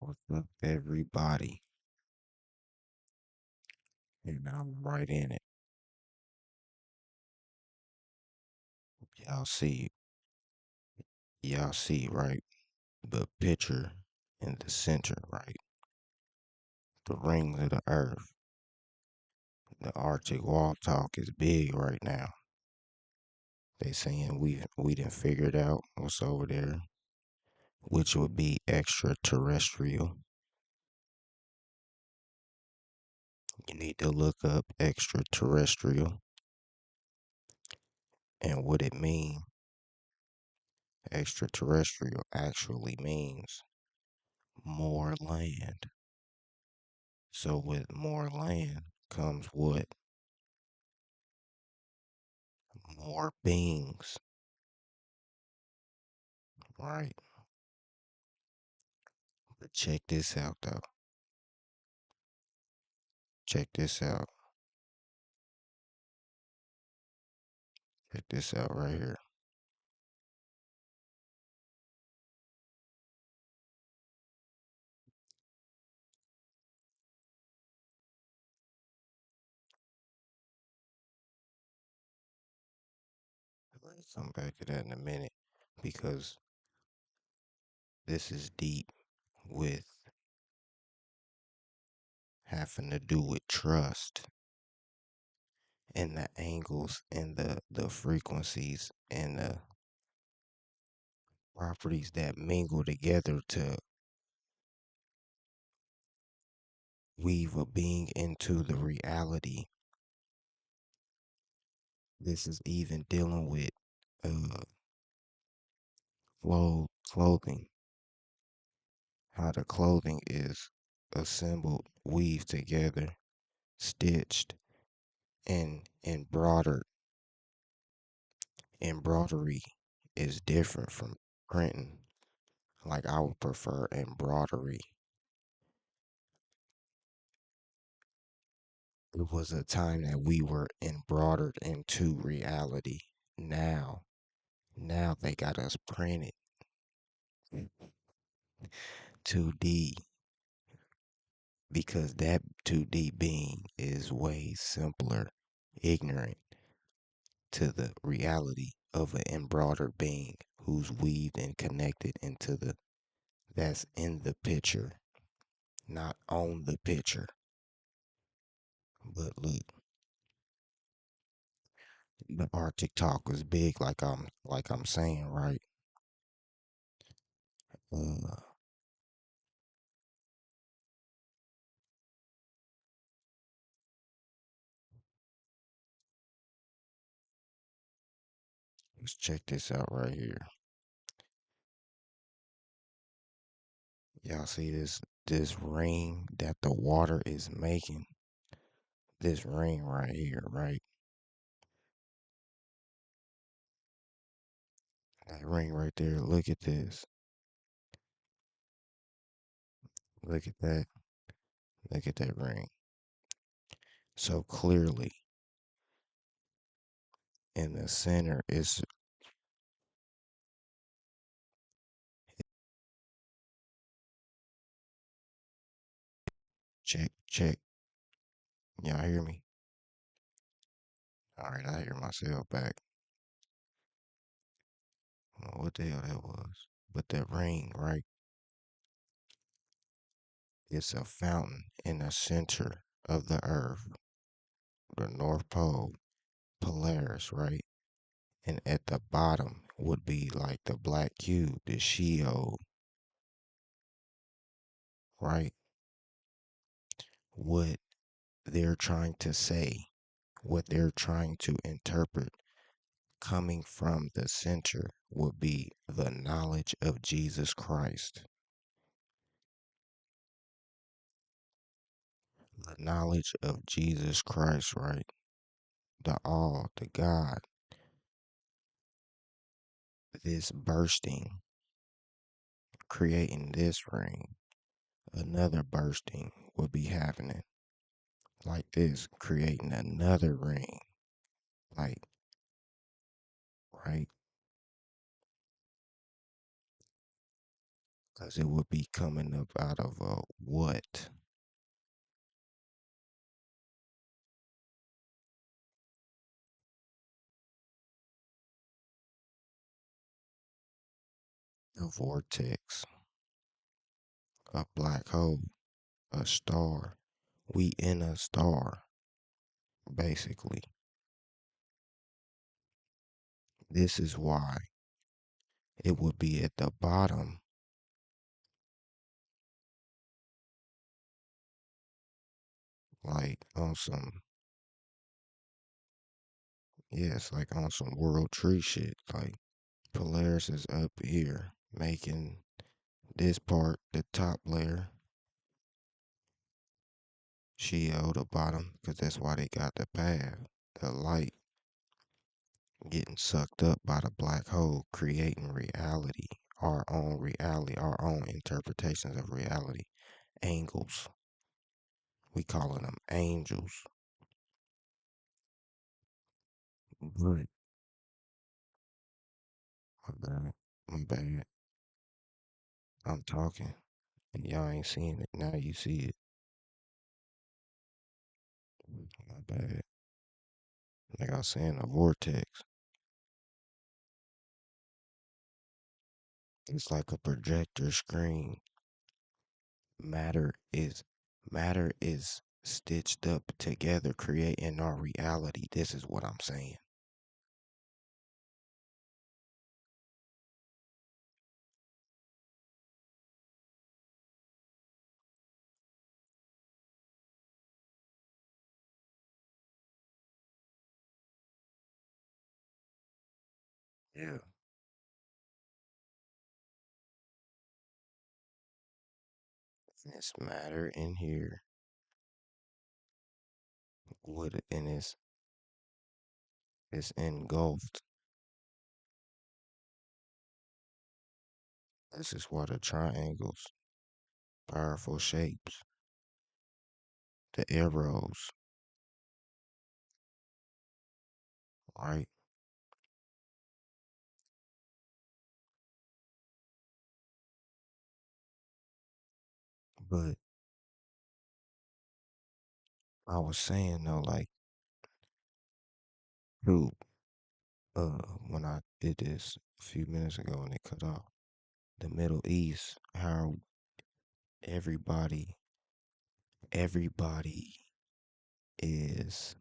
What's up, everybody? And I'm right in it. Y'all see, right? The picture in the center, right? The rings of the earth. The Arctic wall talk is big right now. They saying we didn't figure it out what's over there, which would be extraterrestrial. You need to look up extraterrestrial and what it means. Extraterrestrial actually means more land. So with more land comes what? More beings, right? But check this out though. Check this out. Check this out right here. Let's come back to that in a minute because this is deep with having to do with trust and the angles and the frequencies and the properties that mingle together to weave a being into the reality. This is even dealing with uh clothing, how the clothing is assembled, weaved together, stitched, and embroidered. Embroidery is different from printing. Like I would prefer embroidery. It was a time that we were embroidered into reality. Now, now they got us printed 2D because that 2D being is way simpler, ignorant to the reality of an embroidered being who's weaved and connected into the that's in the picture, not on the picture. But look, the Arctic talk was big, like I'm saying, right? Uh, let's check this out right here. Y'all see this ring that the water is making? This ring right here, right? That ring right there. Look at this. Look at that. Look at that ring. So clearly, in the center is check, check. Y'all hear me? All right, I hear myself back. I don't know what the hell that was. But that ring, right? It's a fountain in the center of the earth, the North Pole, Polaris, right? And at the bottom would be like the black cube, the Sheol, right? What they're trying to say, what they're trying to interpret coming from the center would be the knowledge of Jesus Christ. The knowledge of Jesus Christ, right? The all, the God. This bursting, creating this ring, another bursting would be happening like this, creating another ring, like, right? Because it would be coming up out of a what? A vortex, a black hole, a star. We in a star, basically. This is why it would be at the bottom, like on some, yes, like on some world tree shit. Like Polaris is up here, making this part the top layer, Shio the bottom, because that's why they got the path, the light getting sucked up by the black hole, creating reality, our own interpretations of reality. Angles. We calling them angels. But my bad. My bad. I'm talking. And y'all ain't seeing it. Now you see it. My bad. Like I was saying, a vortex. It's like a projector screen. Matter is matter is stitched up together, creating our reality. This is what I'm saying. Yeah. It's matter in here. What and it's engulfed. This is why the triangles, powerful shapes, the arrows, right? But I was saying though, like, dude, when I did this a few minutes ago and it cut off, the Middle East, how everybody, everybody is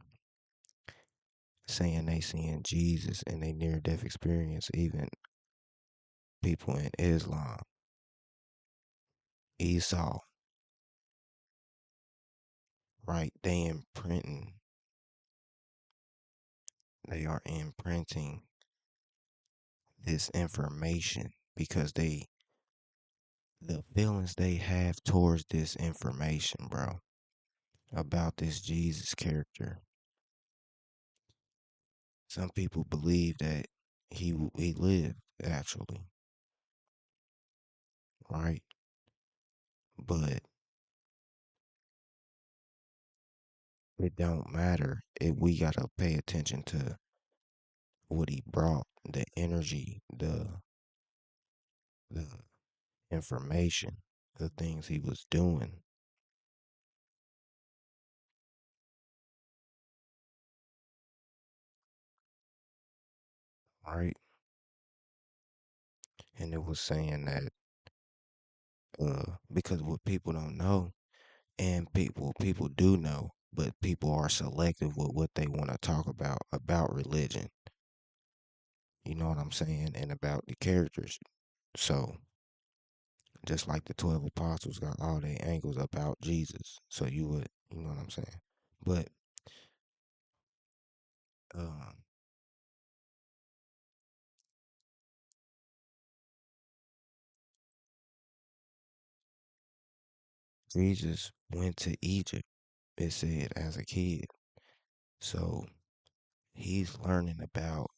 saying they seeing Jesus in a near death experience, even people in Islam, Esau, right? They are imprinting this information because the feelings they have towards this information, bro, about this Jesus character. Some people believe that he lived actually, right? But it don't matter. We gotta pay attention to what he brought, the energy, the information, the things he was doing, right? And it was saying that because what people don't know, and people do know, but people are selective with what they want to talk about religion. You know what I'm saying? And about the characters. So just like the 12 apostles got all their angles about Jesus. So you know what I'm saying? But um, Jesus went to Egypt, it said, as a kid. So he's learning about,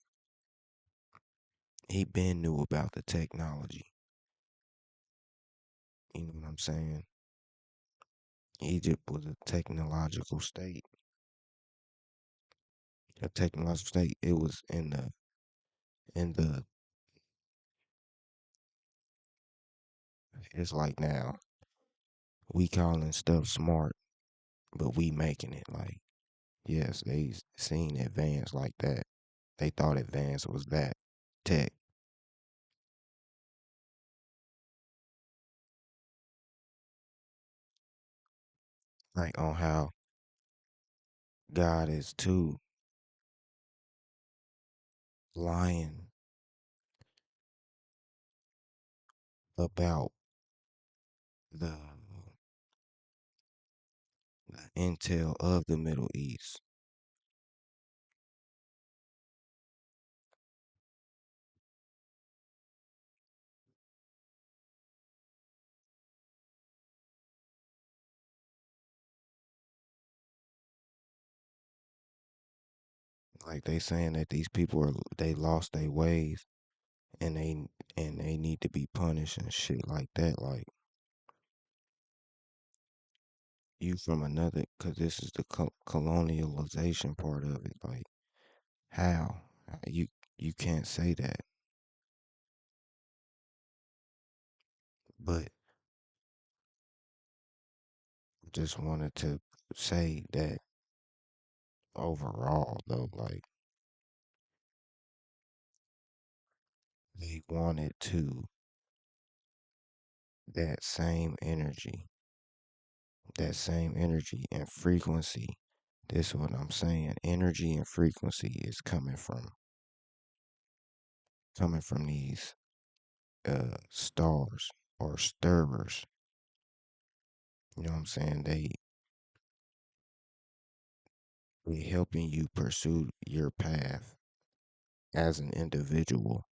he been knew about the technology. You know what I'm saying? Egypt was a technological state. A technological state. It was in the It's like now we calling stuff smart, but we making it like, yes, they seen advance like that. They thought advance was that tech, like on how God is too lying about the, the intel of the Middle East. Like they saying that these people are they lost their ways and they need to be punished and shit like that. Like you from another, cause this is the colonialization part of it. Like how you can't say that, but just wanted to say that overall though, like they wanted to that same energy, that same energy and frequency. This is what I'm saying. Energy and frequency is coming from these stars or stirrers. You know what I'm saying? They helping you pursue your path as an individual.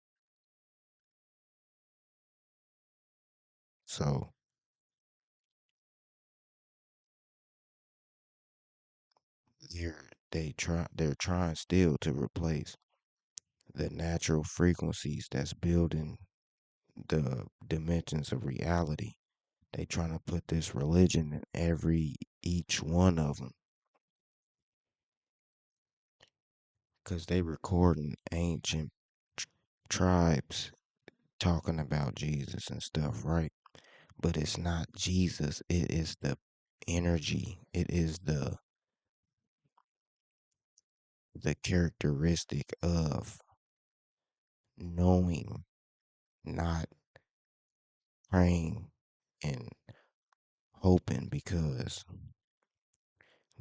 So they're trying still to replace the natural frequencies that's building the dimensions of reality. They trying to put this religion in each one of them because they recording ancient tr- tribes talking about Jesus and stuff, right? But it's not Jesus. It is the energy. It is the characteristic of knowing, not praying and hoping because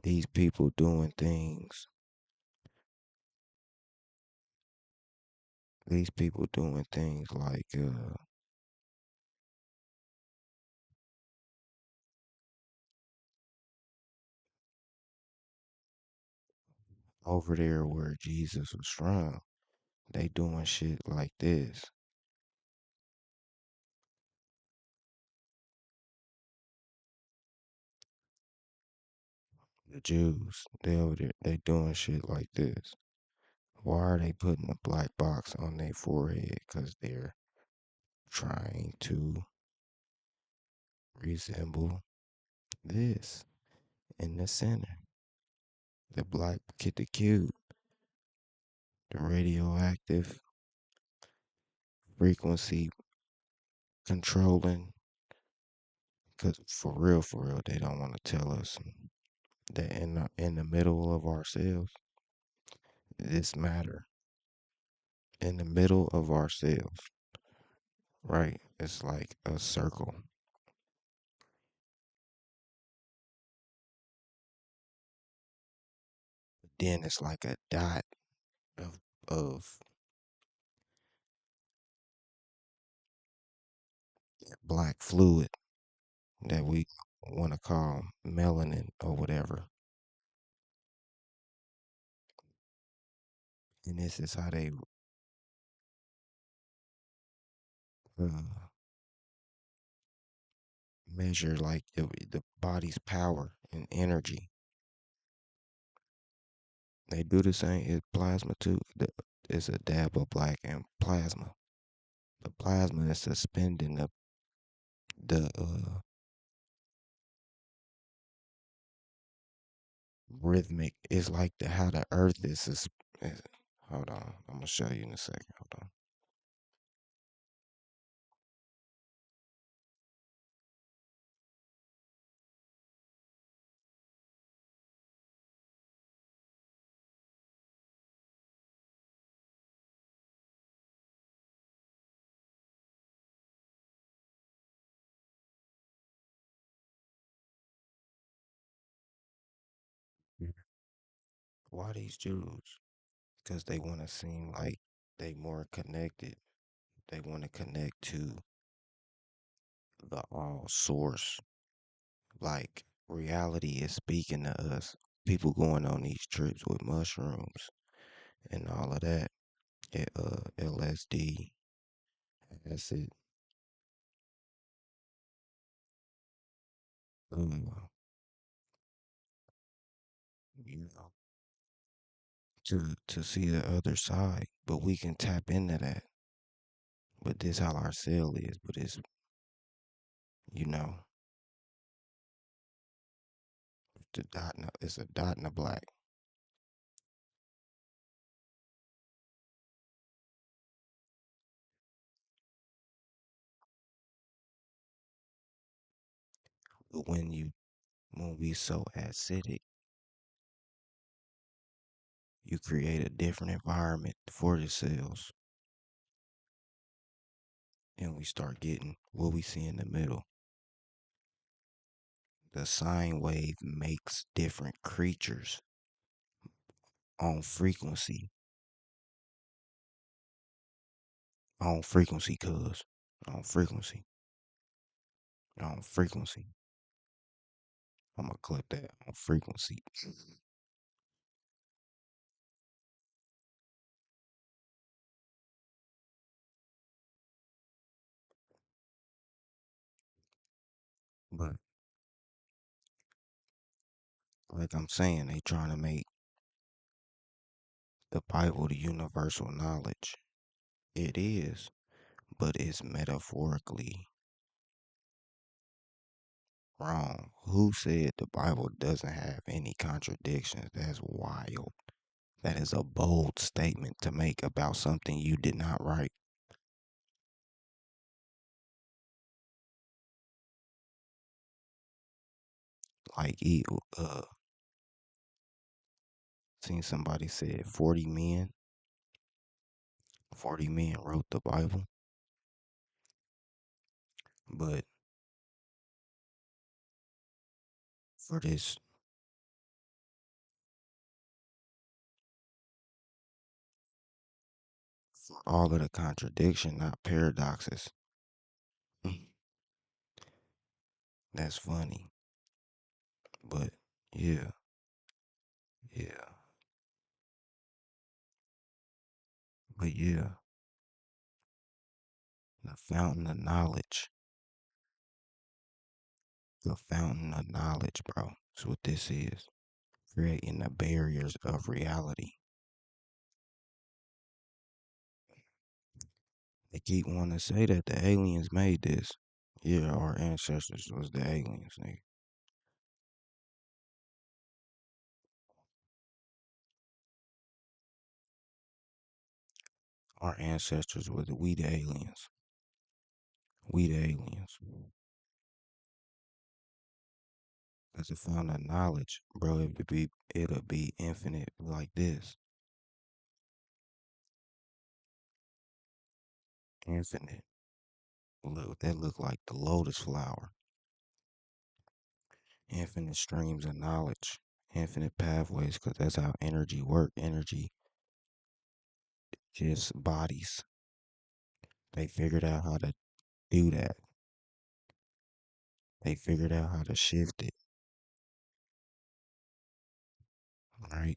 these people doing things, like over there where Jesus was from, they doing shit like this. The Jews, they over there, they doing shit like this. Why are they putting a black box on their forehead? Because they're trying to resemble this in the center. The black kid, the cube, the radioactive frequency controlling. Because for real, they don't want to tell us that in the middle of ourselves, this matter. In the middle of ourselves, right? It's like a circle. Then it's like a dot of black fluid that we want to call melanin or whatever. And this is how they uh, measure like the body's power and energy. They do the same in plasma too. It's a dab of black and plasma. The plasma is suspending the rhythmic. It's like how the earth hold on, I'm gonna show you in a second. Hold on. Why these Jews? Because they want to seem like they more connected. They want to connect to the all source. Like reality is speaking to us. People going on these trips with mushrooms and all of that. LSD, acid, uh, you know, to see the other side. But we can tap into that. But this how our cell is. But it's you know, it's a dot in the black. But when we so acidic, you create a different environment for the cells, and we start getting what we see in the middle. The sine wave makes different creatures on frequency, cuz on frequency, on frequency. I'm gonna clip that on frequency. But like I'm saying, they trying to make the Bible the universal knowledge. It is, but it's metaphorically wrong. Who said the Bible doesn't have any contradictions? That's wild. That is a bold statement to make about something you did not write. Like seen somebody said 40 men wrote the Bible, but for this, for all of the contradiction, not paradoxes. That's funny, but yeah, yeah, but yeah, the fountain of knowledge, the fountain of knowledge, bro. That's what this is. Creating the barriers of reality. They keep wanting to say that the aliens made this. Yeah, our ancestors was the aliens, nigga. Our ancestors was we the aliens. We the aliens. Cause it found that knowledge, bro. It'll be infinite like this. Infinite. Look, that look like the lotus flower. Infinite streams of knowledge. Infinite pathways, cause that's how energy work. Energy just bodies. They figured out how to do that. They figured out how to shift it. Right?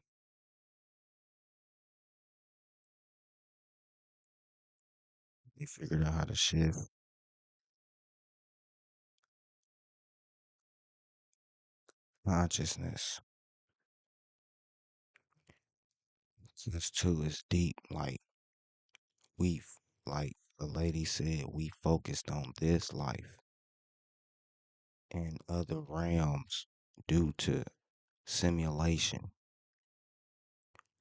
They figured out how to shift consciousness. This too is deep. We, like the lady said, we focused on this life and other realms due to simulation.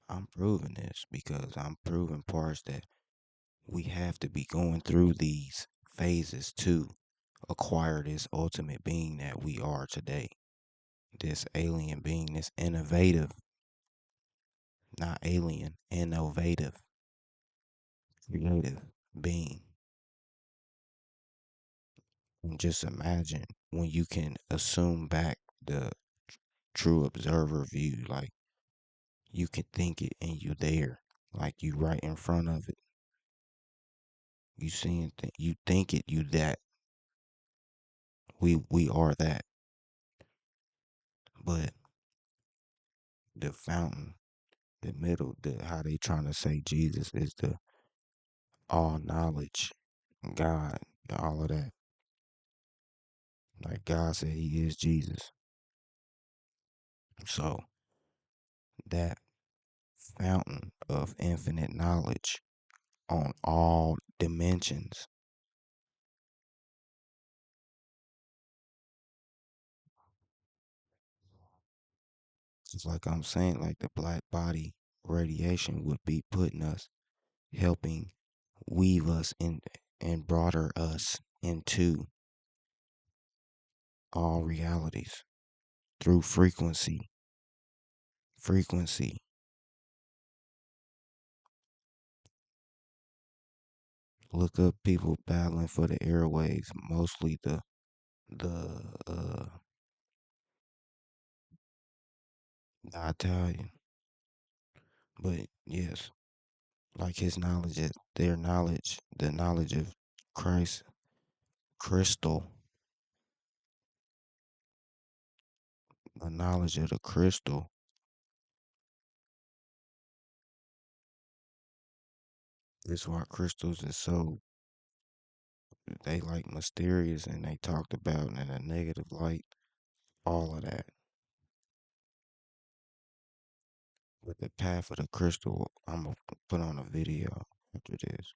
I'm proving this because I'm proving parts that we have to be going through these phases to acquire this ultimate being that we are today. This alien being, this innovative, not alien, innovative, creative being. And just imagine when you can assume back the true observer view, like you can think it and you there, like you right in front of it. You seeing you think it, you that. We are that. But the fountain, the middle, the how they trying to say Jesus is the all knowledge, God, all of that. Like God said he is Jesus. So that fountain of infinite knowledge on all dimensions. Just like I'm saying, like the black body radiation would be putting us, helping weave us in and broader us into all realities through frequency. Frequency. Look up people battling for the airways, mostly the the Italian. But yes, like his knowledge is their knowledge, the knowledge of Christ, crystal, the knowledge of the crystal. This is why crystals is so they like mysterious and they talked about in a negative light, all of that. With the path of the crystal, I'm gonna put on a video after this.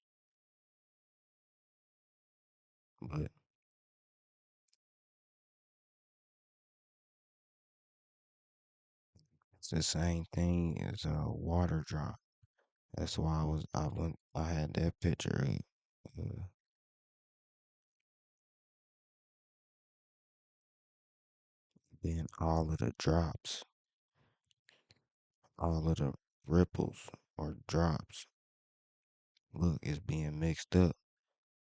But it's the same thing as a water drop. That's why I had that picture of being all of the drops, all of the ripples or drops. Look, it's being mixed up.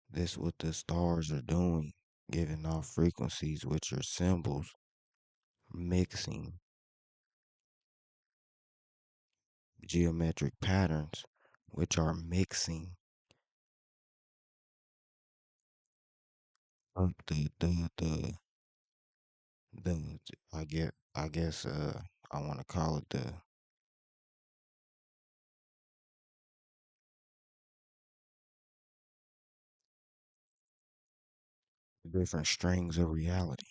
This what the stars are doing, giving off frequencies which are symbols, mixing geometric patterns, which are mixing up the I guess I want to call it the different strings of reality,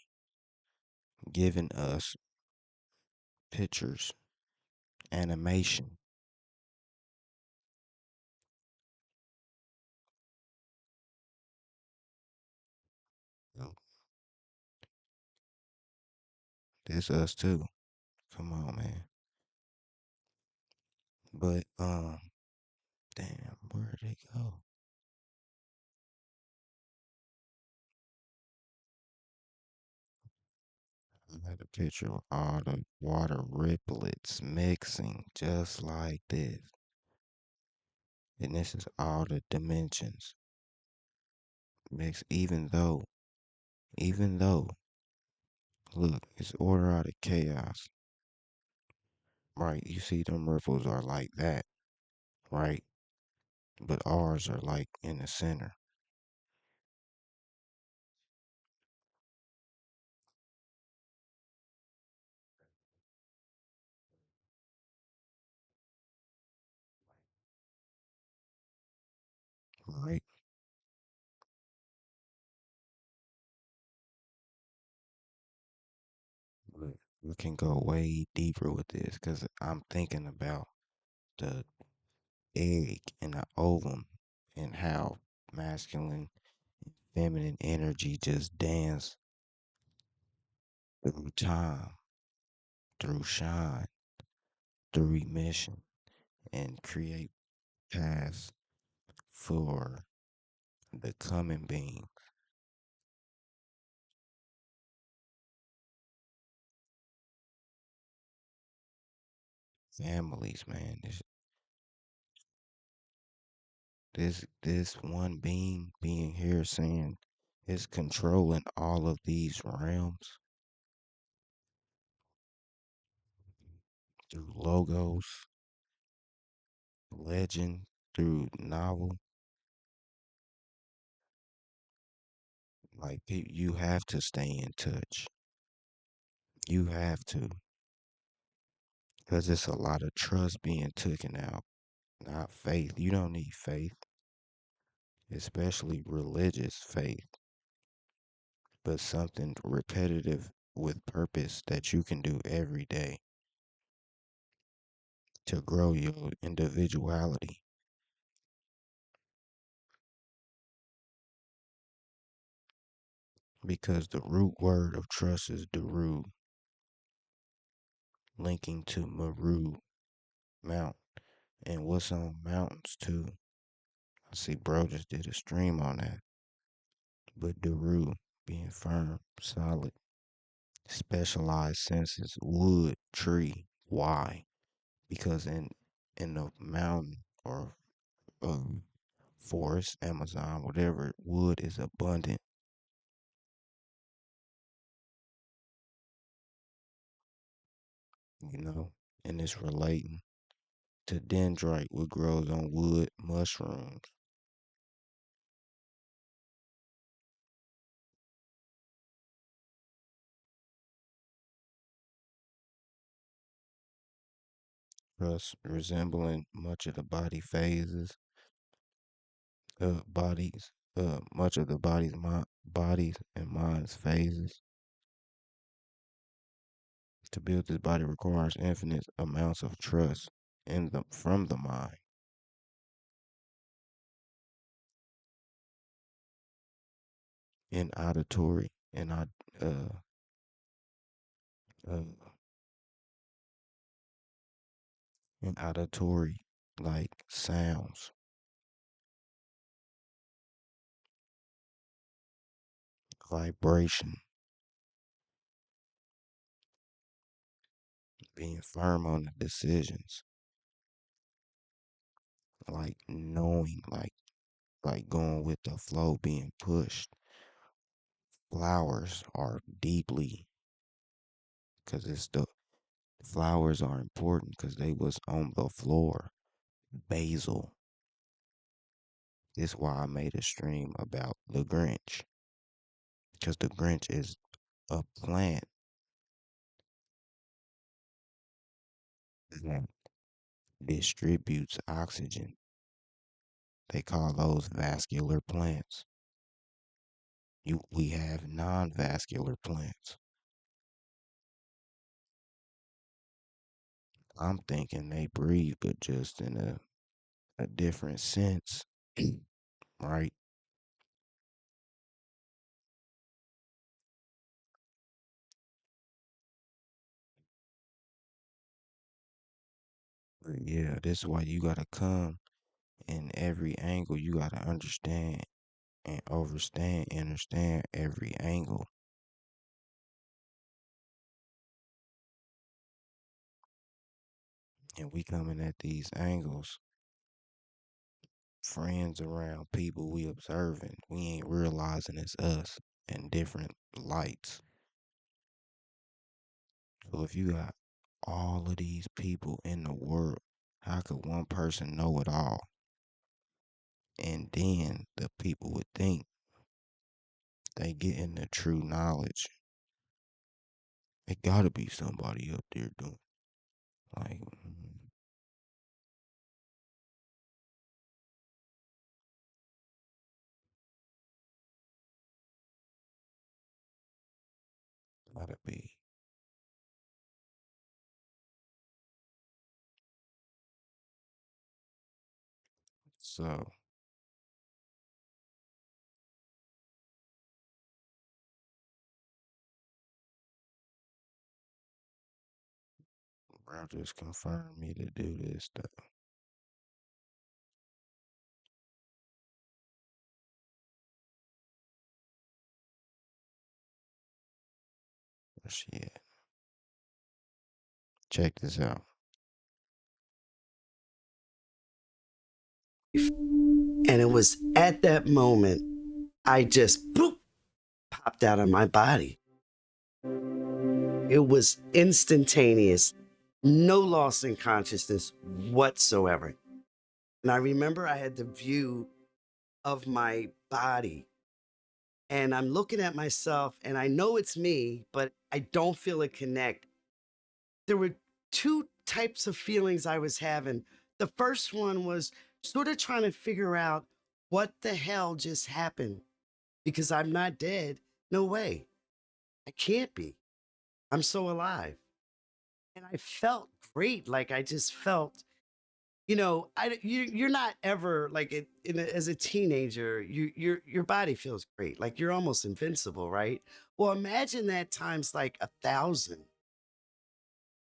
giving us pictures, animation. You know, this us too. Come on, man. But damn, where'd they go? I had a picture of all the water riplets mixing just like this. And this is all the dimensions mixed, even though, look, it's order out of chaos, right? You see them ripples are like that, right? But ours are like in the center, right? But we can go way deeper with this because I'm thinking about the egg and the ovum and how masculine feminine energy just dance through time, through shine, through emission, and create paths for the coming being. Families, man. This one being here saying is controlling all of these realms through logos. legend through novel, like you have to stay in touch. You have to, because it's a lot of trust being taken out, not faith. You don't need faith, especially religious faith, but something repetitive with purpose that you can do every day to grow your individuality. Because the root word of trust is Daru, linking to Meru Mount. And what's on mountains too? I see bro just did a stream on that. But Daru being firm, solid, specialized senses, wood, tree. Why? Because in the mountain or forest, Amazon, whatever, wood is abundant. You know, and it's relating to dendrite, what grows on wood mushrooms. Thus resembling much of the body phases, bodies, much of the bodies and minds phases. To build this body requires infinite amounts of trust in the from the mind. In auditory and uh, in auditory like sounds, vibration, being firm on the decisions, like knowing, like going with the flow, being pushed. Flowers are deeply, because it's the flowers are important because they was on the floor. Basil. This is why I made a stream about the Grinch, because the Grinch is a plant that distributes oxygen. They call those vascular plants. We have non-vascular plants. I'm thinking they breathe, but just in a different sense, right? But yeah, this is why you gotta come in every angle. You gotta understand and understand every angle. And we coming at these angles, friends around, people we observing. We ain't realizing it's us in different lights. So if you got all of these people in the world, how could one person know it all? And then the people would think they getting the true knowledge. It gotta be somebody up there doing like gotta be. So bro just confirmed me to do this stuff. Shit. Check this out. And it was at that moment I just boop, popped out of my body. It was instantaneous, no loss in consciousness whatsoever. And I remember I had the view of my body, and I'm looking at myself and I know it's me, but I don't feel it connect. There were two types of feelings I was having. The first one was sort of trying to figure out what the hell just happened because I'm not dead. No way. I can't be. I'm so alive. And I felt great. Like I just felt, you're not ever like as a teenager, your body feels great. Like you're almost invincible, right? Well, imagine that times like 1,000.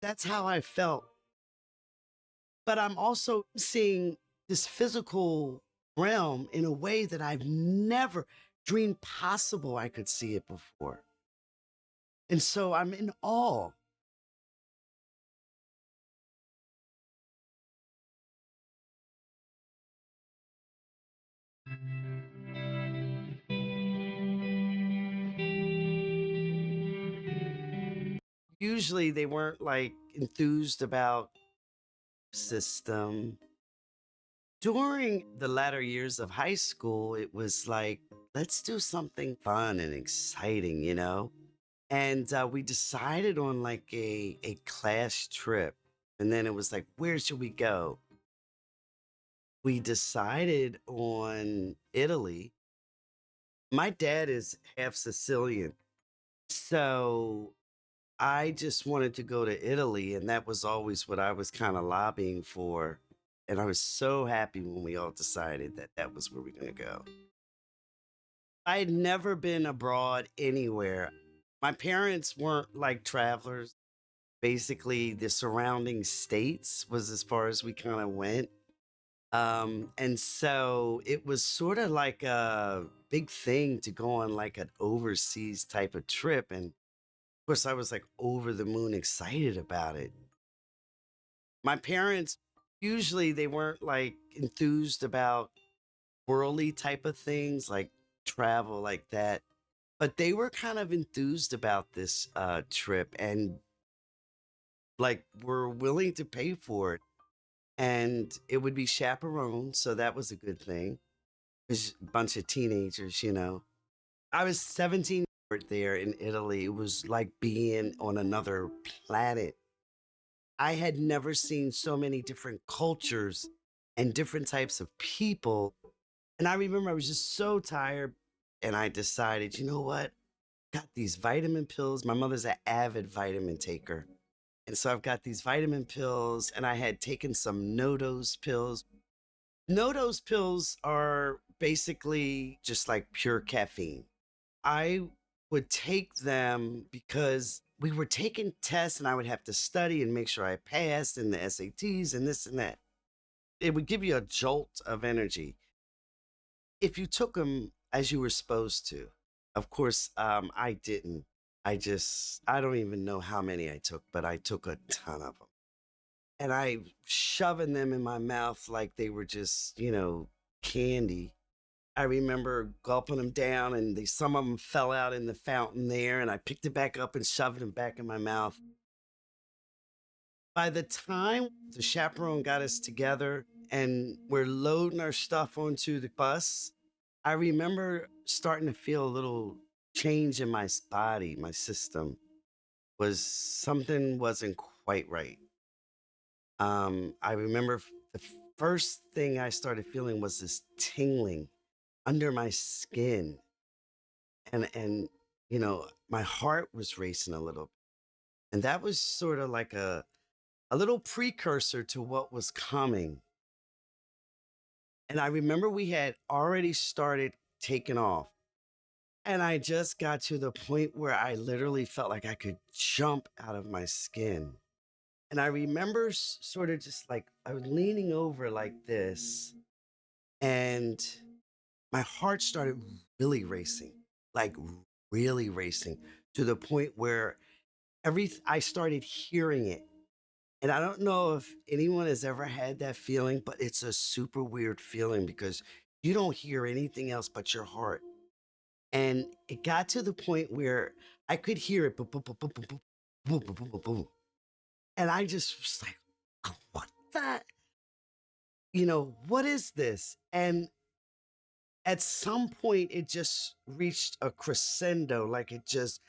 That's how I felt. But I'm also seeing this physical realm in a way that I've never dreamed possible I could see it before. And so I'm in awe. Usually they weren't like enthused about system. During the latter years of high school, it was like, let's do something fun and exciting, you know? And we decided on like a class trip. And then it was like, where should we go? We decided on Italy. My dad is half Sicilian. So I just wanted to go to Italy. And that was always what I was kind of lobbying for. And I was so happy when we all decided that that was where we we're going to go. I had never been abroad anywhere. My parents weren't like travelers. Basically, the surrounding states was as far as we kind of went. And so it was sort of like a big thing to go on like an overseas type of trip. And of course, I was like over the moon excited about it. My parents, usually, they weren't like enthused about worldly type of things like travel like that, but they were kind of enthused about this trip and like were willing to pay for it. And it would be chaperoned. So that was a good thing. It's a bunch of teenagers, you know. I was 17 there in Italy. It was like being on another planet. I had never seen so many different cultures and different types of people. And I remember I was just so tired. And I decided, you know what? Got these vitamin pills. My mother's an avid vitamin taker. And so I've got these vitamin pills, and I had taken some no dose pills. No dose pills are basically just like pure caffeine. I would take them because we were taking tests and I would have to study and make sure I passed in the SATs and this and that. It would give you a jolt of energy if you took them as you were supposed to. Of course, I didn't. I don't even know how many I took, but I took a ton of them. And I shoving them in my mouth like they were just, candy. I remember gulping them down, and some of them fell out in the fountain there, and I picked it back up and shoved them back in my mouth. By the time the chaperone got us together and we're loading our stuff onto the bus, I remember starting to feel a little change in my body, my system was something wasn't quite right. I remember the first thing I started feeling was this tingling under my skin, and my heart was racing a little, and that was sort of like a little precursor to what was coming. And I remember we had already started taking off, and I just got to the point where I literally felt like I could jump out of my skin. And I remember sort of just like I was leaning over like this, and my heart started really racing, like really racing to the point where I started hearing it. And I don't know if anyone has ever had that feeling, but it's a super weird feeling because you don't hear anything else but your heart. And it got to the point where I could hear it boom, boom, boom, boom, boom, boom, boom, boom, boom, boom, boom. And I just was like, "Oh, what the?" what is this? And at some point, it just reached a crescendo, like it just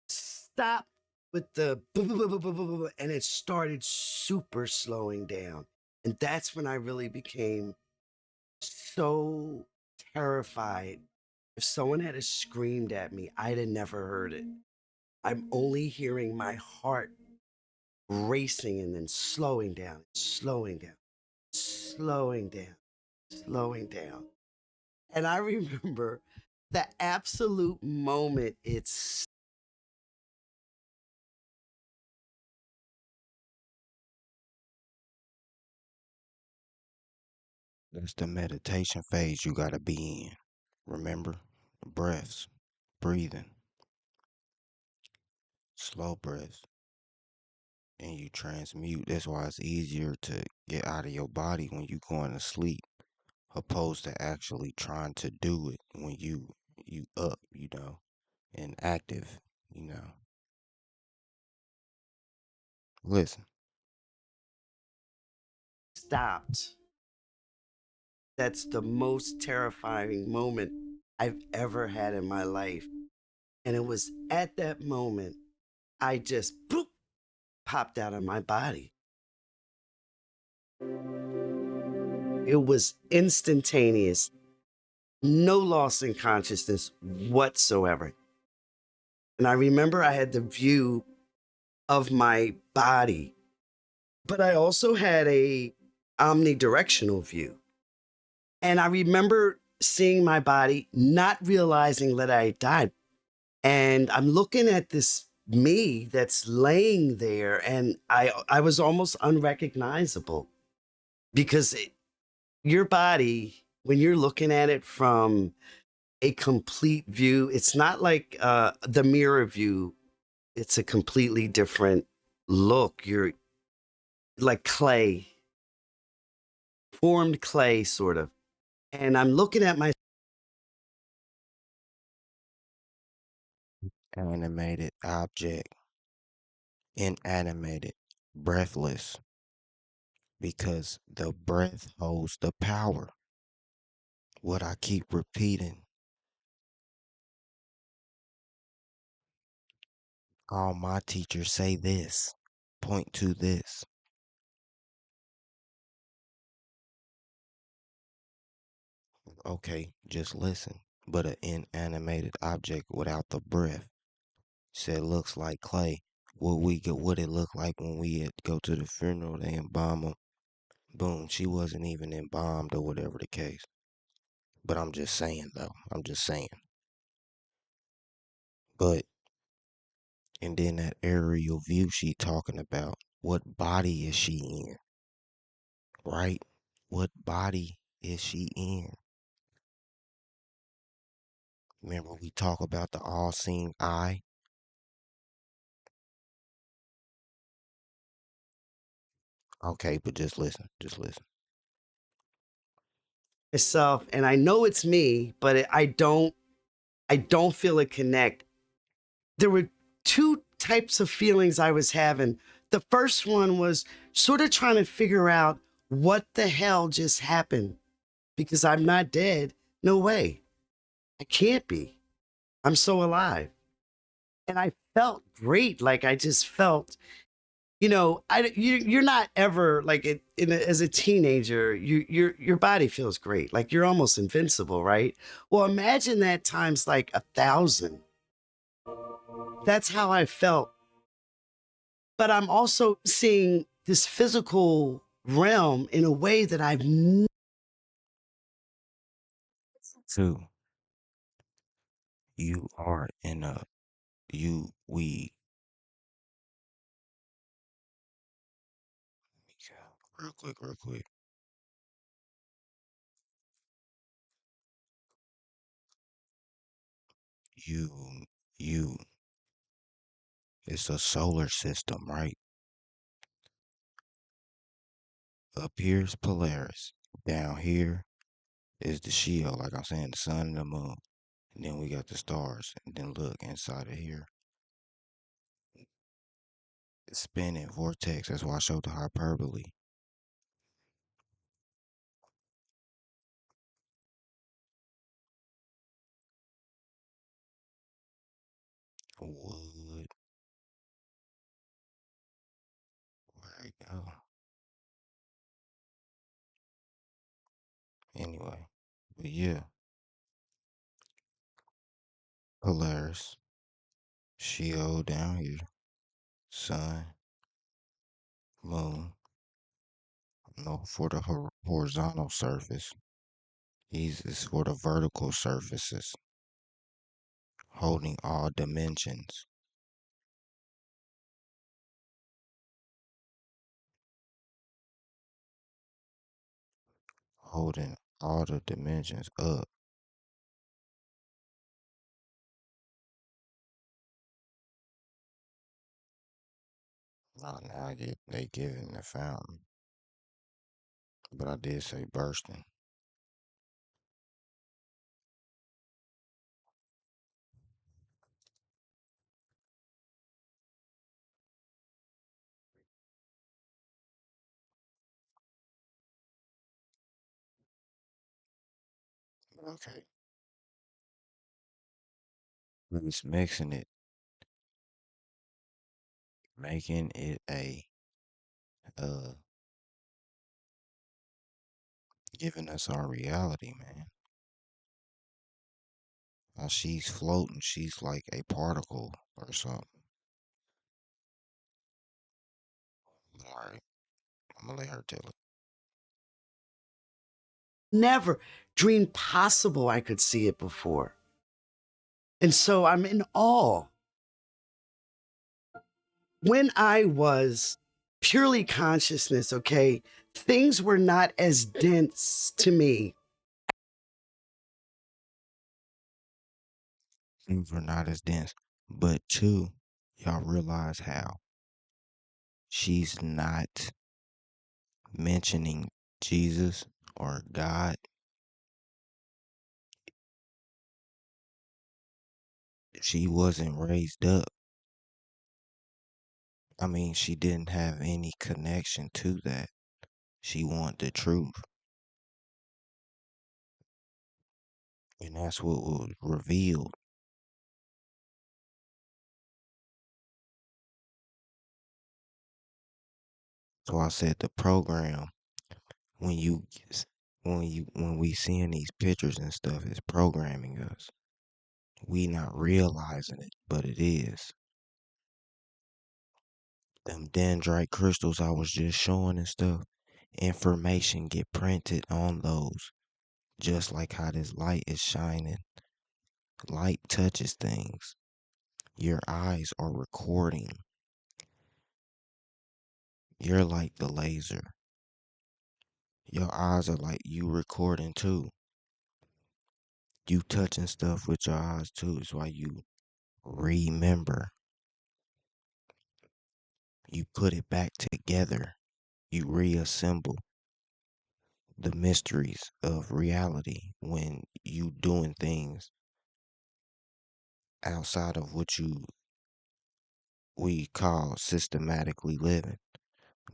stopped with the and it started super slowing down. And that's when I really became so terrified. If someone had screamed at me, I'd have never heard it. I'm only hearing my heart racing and then slowing down, slowing down, slowing down, slowing down. And I remember the absolute moment it's That's the meditation phase you gotta be in. Remember? Breaths, breathing, slow breaths, and you transmute. That's why it's easier to get out of your body when you going to sleep, opposed to actually trying to do it when you up, and active, you know. Listen, stopped. That's the most terrifying moment I've ever had in my life. And it was at that moment I just boop, popped out of my body. It was instantaneous, no loss in consciousness whatsoever. And I remember I had the view of my body, but I also had a omnidirectional view. And I remember seeing my body, not realizing that I had died. And I'm looking at this me that's laying there, and I was almost unrecognizable because your body, when you're looking at it from a complete view, it's not like the mirror view. It's a completely different look. You're like clay, formed clay, sort of. And I'm looking at animated object, inanimated, breathless, because the breath holds the power. What I keep repeating, all my teachers say this, point to this. Okay, just listen. But an inanimated object without the breath said looks like clay. What it look like when we go to the funeral, they embalm him. Boom, she wasn't even embalmed or whatever the case. But I'm just saying though, I'm just saying. But and then that aerial view she talking about, what body is she in, right? What body is she in? Remember we talk about the all-seeing eye? Okay, but just listen, just listen. myself, and I know it's me, but I don't feel it connect. There were two types of feelings I was having. The first one was sort of trying to figure out what the hell just happened because I'm not dead. No way. I can't be. I'm so alive. And I felt great. Like I just felt, you're not ever like as a teenager, your body feels great. Like you're almost invincible, right? Well, imagine that times like 1,000. That's how I felt. But I'm also seeing this physical realm in a way that Two, you are in a we real quick. You you it's a solar system, right? Up here's Polaris. Down here is the shield, like I'm saying, the sun and the moon. And then we got the stars. And then look inside of here. It's spinning vortex. That's why I showed the hyperbole. go. Anyway, but yeah, Polaris, Sheol down here, Sun, Moon, no for the horizontal surface. These is for the vertical surfaces, holding all dimensions, holding all the dimensions up. Oh, now they giving the fountain, but I did say bursting. Okay, but it's mixing it, making it a uh, giving us our reality, man. How she's floating, she's like a particle or something. All right, I'm gonna let her tell it. Never dreamed possible I could see it before. And so I'm in awe. When I was purely consciousness, okay, things were not as dense to me. Things were not as dense, but two, y'all realize how she's not mentioning Jesus or God. She wasn't raised up. I mean, she didn't have any connection to that. She wanted the truth. And that's what was revealed. So I said the program, when you when we seeing these pictures and stuff, is programming us. We not realizing it, but it is. Them dendrite crystals I was just showing and stuff, information get printed on those. Just like how this light is shining. Light touches things. Your eyes are recording. You're like the laser. Your eyes are like you recording too. You touching stuff with your eyes too. It's why you remember. You put it back together. You reassemble the mysteries of reality when you doing things outside of what we call systematically living.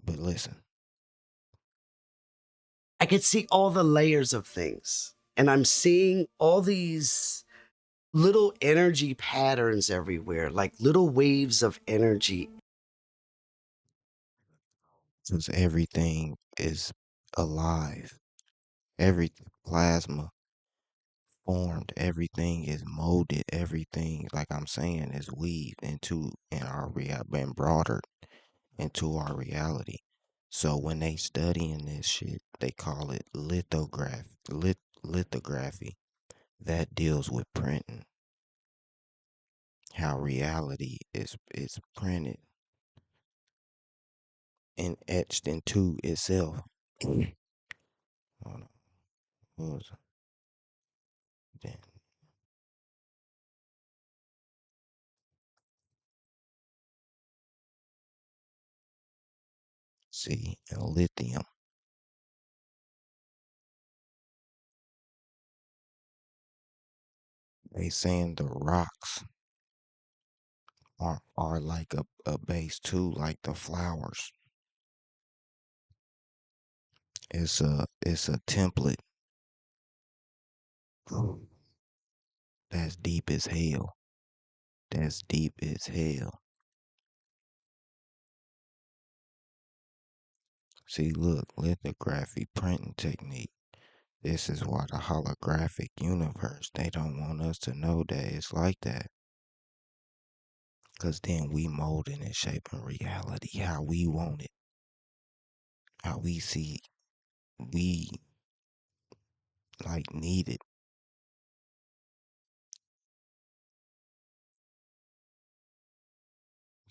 But listen, I could see all the layers of things. And I'm seeing all these little energy patterns everywhere, like little waves of energy. since everything is alive, every plasma formed, everything is molded, everything, like I'm saying, is weaved into in our been broadened into our reality. So when they studying this shit, they call it lithography. That deals with printing, how reality is printed and etched into itself. Hold on, what was it? Then see, and lithium. They saying the rocks are like a base too, like the flowers. It's a template that's deep as hell. That's deep as hell. See, look, lithography printing technique. This is why the holographic universe, they don't want us to know that it's like that. Because then we molding and shaping reality how we want it, how we see we like need it.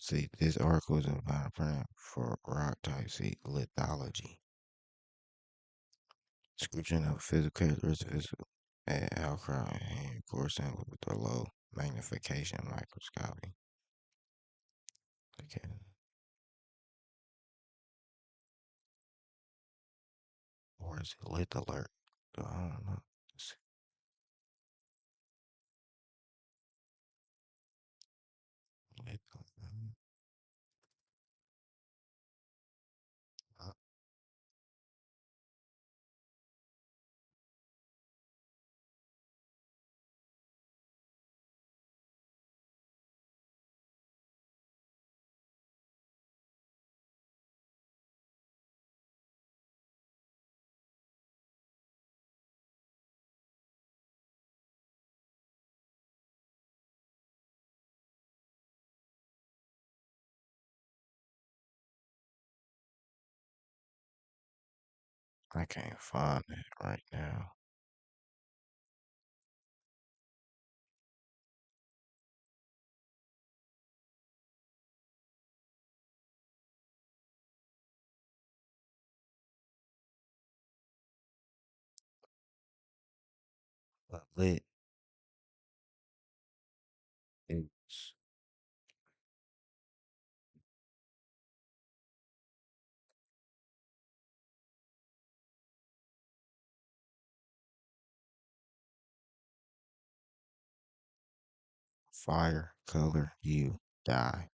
See, this article is about a print for rock type see lithology. Description of physical characteristics at outcrop and corresponding with the low magnification microscopy. Okay. Or is it lit alert? I don't know. Lit alert. I can't find it right now. But lit is fire, color, hue, dye,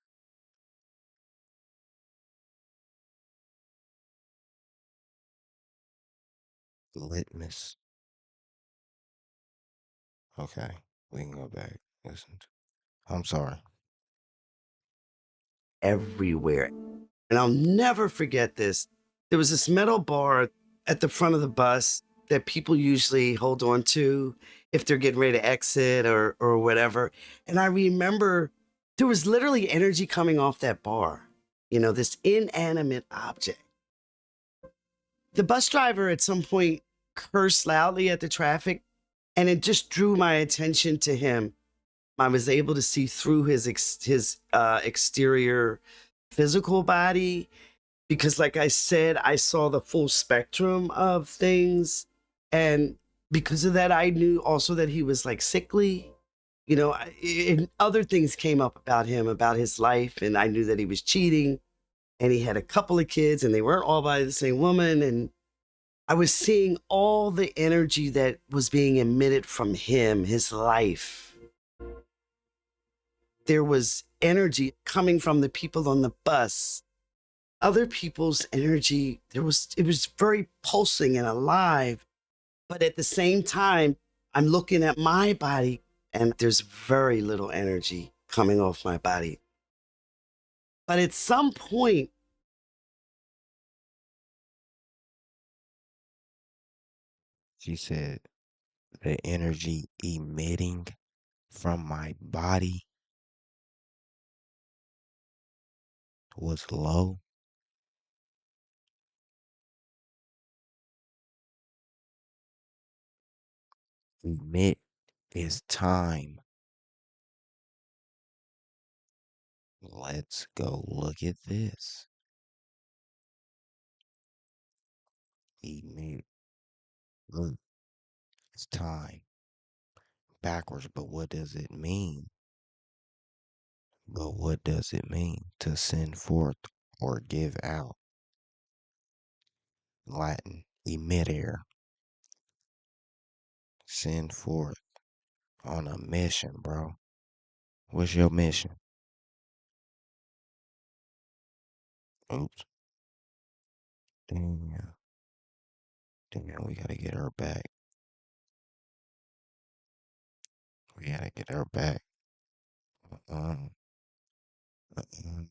litmus. Okay, we can go back. Listen. I'm sorry. everywhere. And I'll never forget this. There was this metal bar at the front of the bus that people usually hold on to if they're getting ready to exit or whatever. And I remember there was literally energy coming off that bar, this inanimate object. The bus driver at some point cursed loudly at the traffic, and it just drew my attention to him. I was able to see through his exterior physical body because, like I said, I saw the full spectrum of things. And because of that, I knew also that he was like sickly. And other things came up about him, about his life. And I knew that he was cheating and he had a couple of kids and they weren't all by the same woman. And I was seeing all the energy that was being emitted from him, his life. There was energy coming from the people on the bus, other people's energy. It was very pulsing and alive, but at the same time I'm looking at my body and there's very little energy coming off my body. But at some point, She said the energy emitting from my body was low. Emit is time. Let's go look at this. Emit. Look, it's time. Backwards, but what does it mean? But what does it mean to send forth or give out? Latin, emitter, send forth on a mission, bro. What's your mission? Oops. Damn. Damn, we gotta get her back. We gotta get her back. Uh-uh. Uh-uh.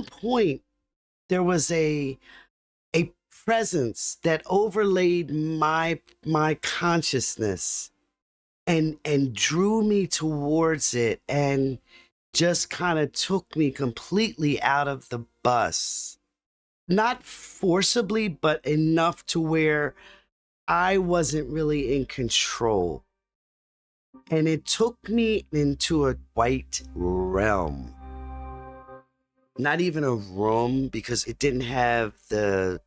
some point there was a presence that overlaid my consciousness and drew me towards it and just kind of took me completely out of the bus. Not forcibly, but enough to where I wasn't really in control. And it took me into a white realm. Not even a room, because it didn't have the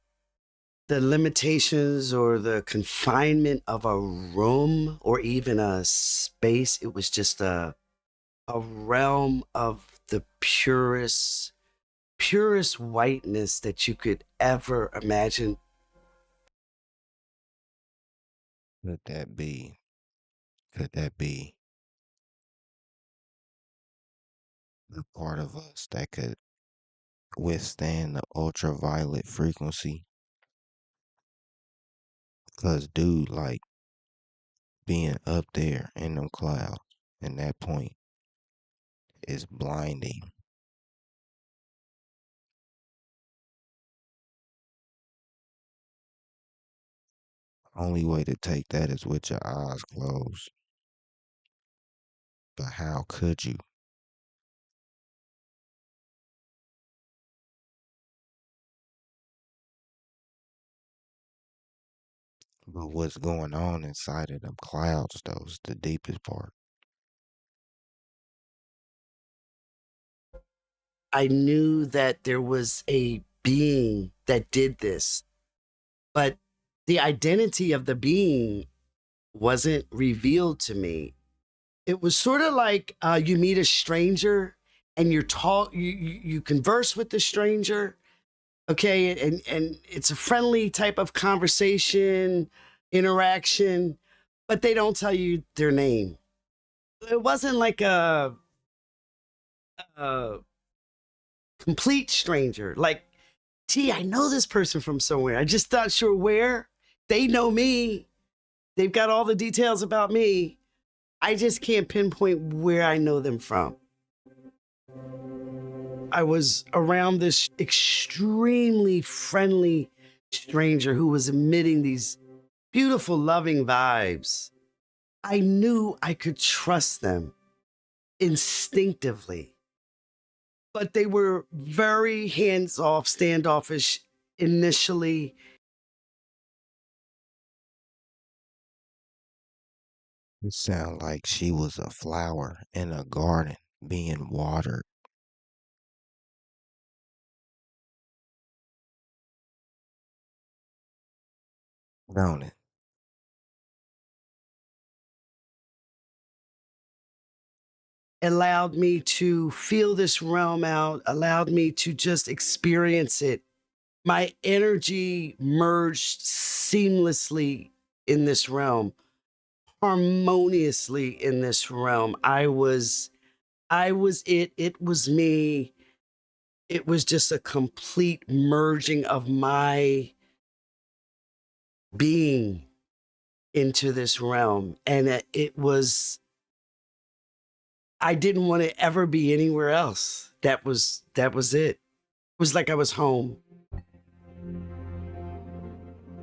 limitations or the confinement of a room or even a space. It was just a realm of the purest whiteness that you could ever imagine. Could that be? Could that be the part of us that could withstand the ultraviolet frequency? Cause dude, like being up there in them clouds and that point is blinding. Only way to take that is with your eyes closed. But how could you? But what's going on inside of them clouds, though, is the deepest part. I knew that there was a being that did this, but the identity of the being wasn't revealed to me. It was sort of like you meet a stranger and you converse with the stranger, okay, and it's a friendly type of conversation, interaction, but they don't tell you their name. It wasn't like a complete stranger. Like, gee, I know this person from somewhere. I just not sure where. They know me. They've got all the details about me. I just can't pinpoint where I know them from. I was around this extremely friendly stranger who was emitting these beautiful, loving vibes. I knew I could trust them instinctively, but they were very hands off, standoffish initially. It sounded like she was a flower in a garden being watered, don't it? Allowed me to feel this realm out, allowed me to just experience it. My energy merged seamlessly in this realm, harmoniously in this realm. I was it was me. It was just a complete merging of my being into this realm. And it was, I didn't want to ever be anywhere else. That was it. It was like I was home.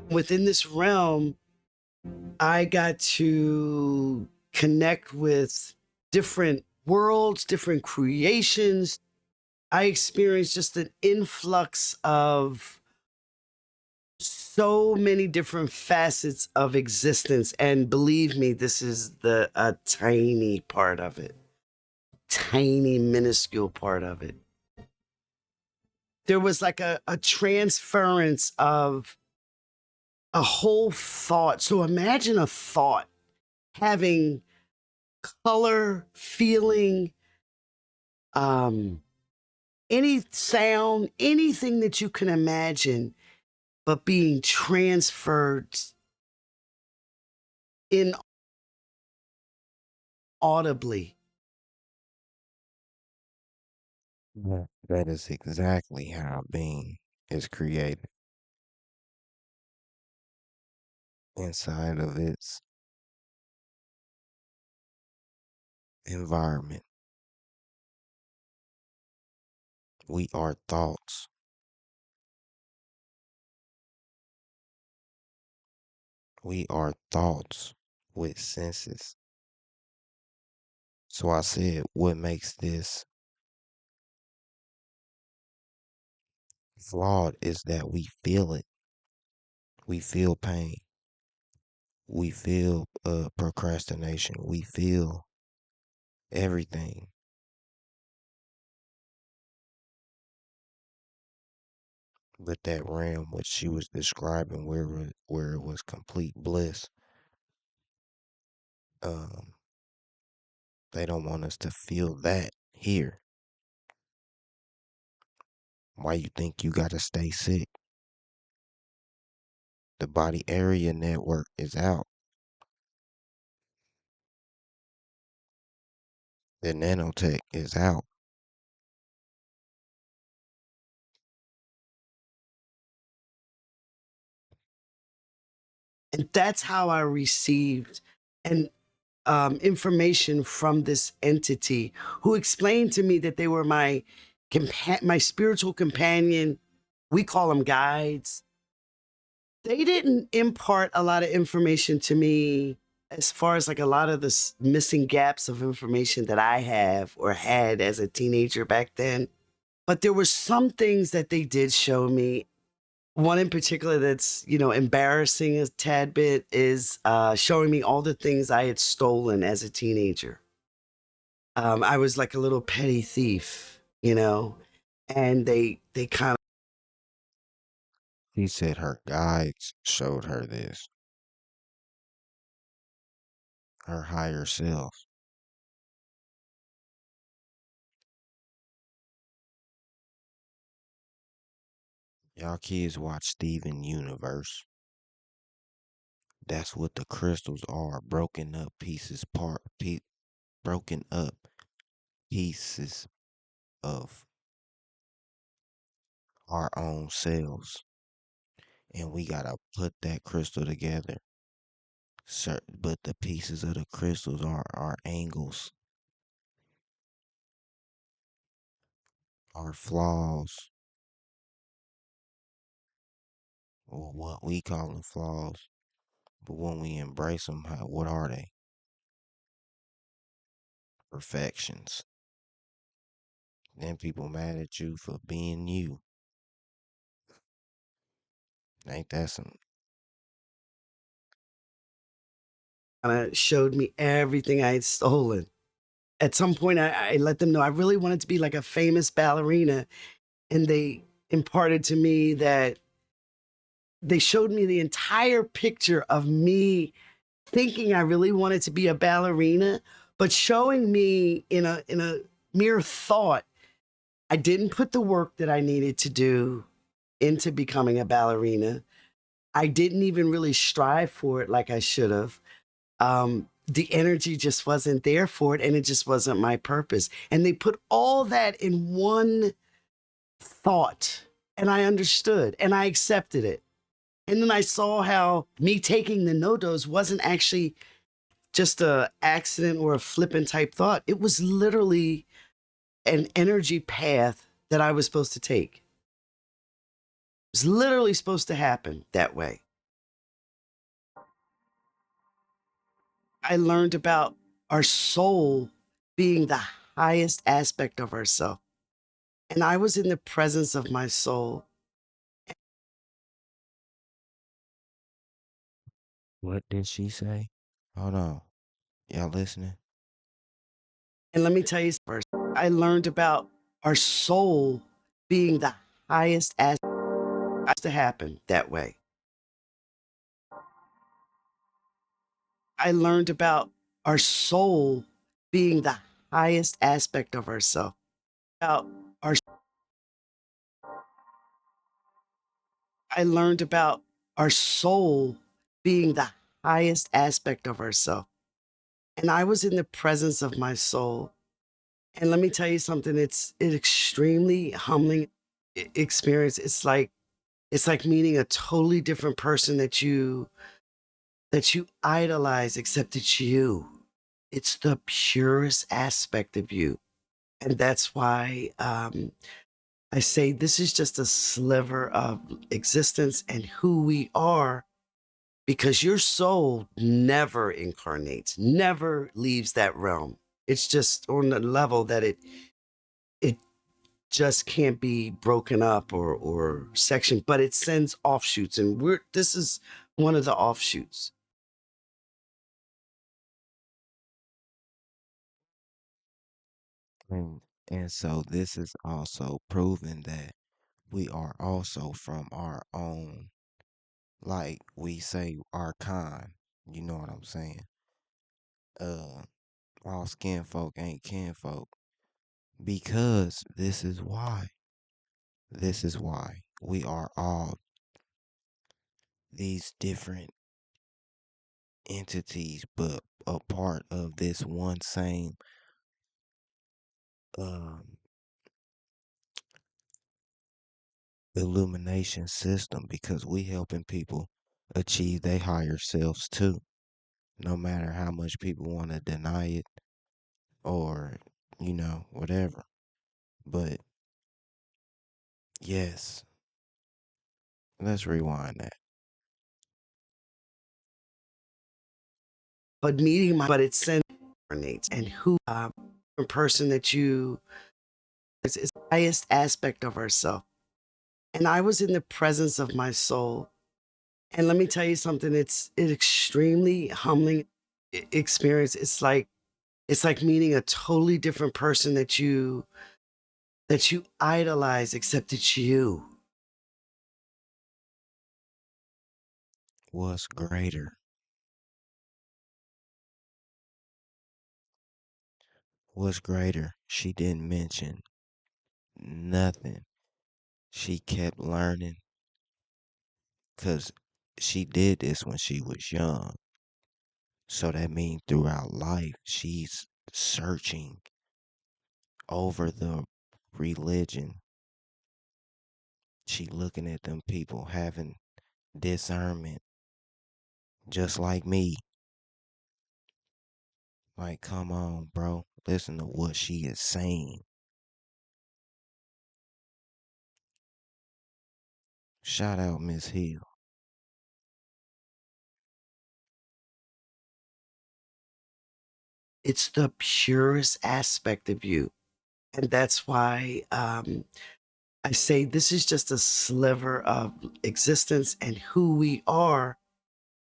Within this realm, I got to connect with different worlds, different creations. I experienced just an influx of so many different facets of existence. And believe me, this is a tiny part of it, tiny, minuscule part of it. There was like a transference of a whole thought. So imagine a thought having color, feeling, um, any sound, anything that you can imagine, but being transferred inaudibly. Yeah. That is exactly how being is created inside of its environment. We are thoughts. We are thoughts with senses. So I said, what makes this flawed is that we feel it. We feel pain. We feel procrastination. We feel everything. But that realm which she was describing, where it was complete bliss, um, they don't want us to feel that here. Why you think you gotta stay sick? The body area network is out. The nanotech is out. And that's how I received and information from this entity who explained to me that they were my spiritual companion. We call them guides. They didn't impart a lot of information to me as far as like a lot of the missing gaps of information that I have or had as a teenager back then. But there were some things that they did show me. One in particular that's, embarrassing a tad bit is showing me all the things I had stolen as a teenager. I was like a little petty thief, and they kind She said her guides showed her this, her higher self. Y'all kids watch Steven Universe. That's what the crystals are, broken up pieces, broken up pieces of our own selves, and we gotta put that crystal together. But the pieces of the crystals are our angles, our flaws, or what we call them flaws. But when we embrace them, what are they? Perfections. Then people mad at you for being you. Ain't that some? of showed me everything I had stolen. At some point, I let them know I really wanted to be like a famous ballerina, and they imparted to me that they showed me the entire picture of me thinking I really wanted to be a ballerina, but showing me in a mere thought, I didn't put the work that I needed to do into becoming a ballerina. I didn't even really strive for it like I should have. The energy just wasn't there for it, and it just wasn't my purpose. And they put all that in one thought, and I understood and I accepted it. And then I saw how me taking the no-dos wasn't actually just a accident or a flippant type thought. It was literally an energy path that I was supposed to take. It was literally supposed to happen that way. I learned about our soul being the highest aspect of ourselves. And I was in the presence of my soul. What did she say? Hold on. Y'all listening? And let me tell you first, I learned about our soul being the highest aspect to happen that way. I learned about our soul being the highest aspect of ourselves. About our I learned about our soul being the highest aspect of ourselves. And I was in the presence of my soul. And let me tell you something, it's an extremely humbling experience. It's like meeting a totally different person that you idolize, except it's you. It's the purest aspect of you. And that's why I say this is just a sliver of existence and who we are because your soul never incarnates, never leaves that realm. It's just on the level that it just can't be broken up or sectioned, but it sends offshoots, and we're this is one of the offshoots. And, and so this is also proving that we are also from our own, like we say, our kind. You know what I'm saying? Uh, all skin folk ain't kinfolk. Because this is why. This is why we are all these different entities, but a part of this one same um, illumination system. Because we helping people achieve their higher selves too, no matter how much people want to deny it or whatever. But yes, let's rewind that. But it sends and who a person that you is the highest aspect of ourselves. And I was in the presence of my soul. And let me tell you something, it's an extremely humbling experience. It's like meeting a totally different person that you idolize, except it's you. What's greater? What's greater? She didn't mention nothing. She kept learning because she did this when she was young. So that means throughout life, she's searching over the religion. She looking at them people having discernment, just like me. Like, come on, bro. Listen to what she is saying. Shout out Miss Hill. It's the purest aspect of you. And that's why I say this is just a sliver of existence and who we are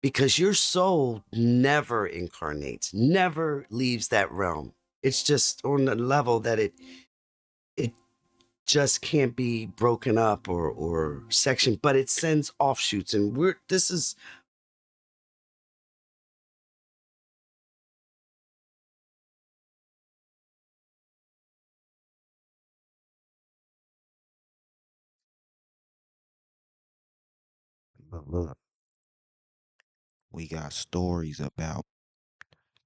because your soul never incarnates, never leaves that realm. It's just on the level that it just can't be broken up or sectioned, but it sends offshoots, and we're this is But look, we got stories about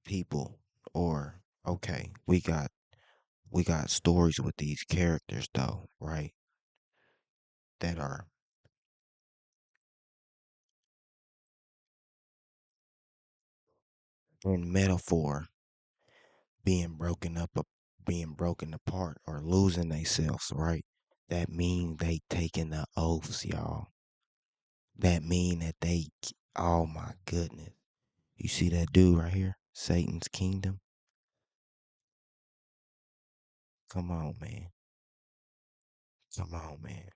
people, or okay, we got stories with these characters though, right? That are in metaphor being broken apart or losing themselves, right? That mean they taking the oaths, y'all. That mean that oh my goodness. You see that dude right here? Satan's kingdom? Come on, man. Come on, man.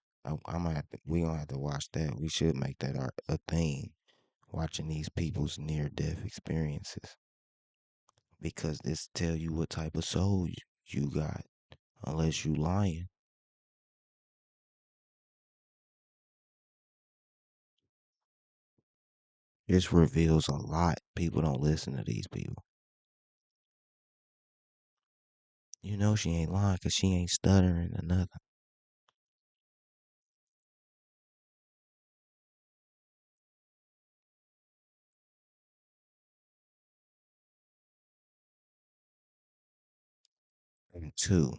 We gonna have to watch that. We should make that a thing. Watching these people's near death experiences. Because this tell you what type of soul you got. Unless you lying. This reveals a lot. People don't listen to these people. You know she ain't lying because she ain't stuttering or nothing. And two,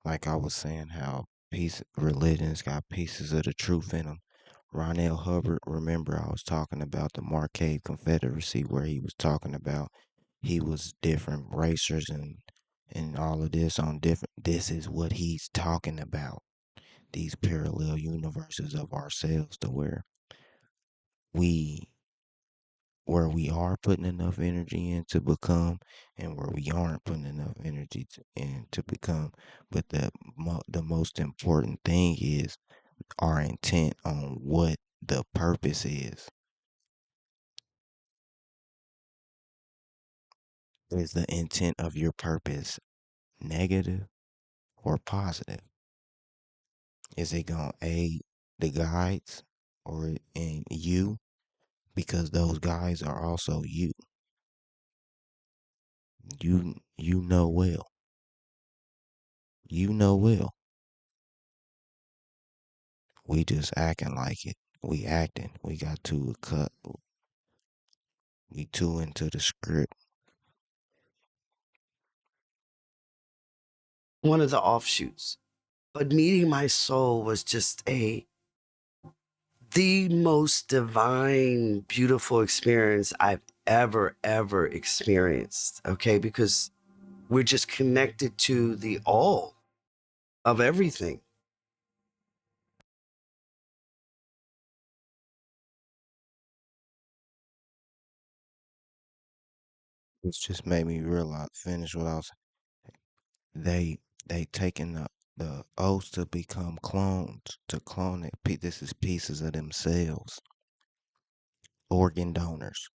like I was saying, how religions got pieces of the truth in them. Ronell Hubbard, remember I was talking about the Marquette Confederacy where he was talking about he was different racers and all of this on different. This is what he's talking about. these parallel universes of ourselves to we where we are putting enough energy in to become and where we aren't putting enough energy in to become. But the most important thing is our intent on what the purpose is. Is the intent of your purpose negative or positive? Is it going to aid the guides or in you? Because those guides are also you. You know well. You know well. We just acting like it. We acting. We got too cut. We too into the script. One of the offshoots. But meeting my soul was just the most divine, beautiful experience I've ever experienced. Okay. Because we're just connected to the all of everything. It's just made me realize. Finish what I was. They they taking the oaths to become clones to clone it. This is pieces of themselves. Organ donors,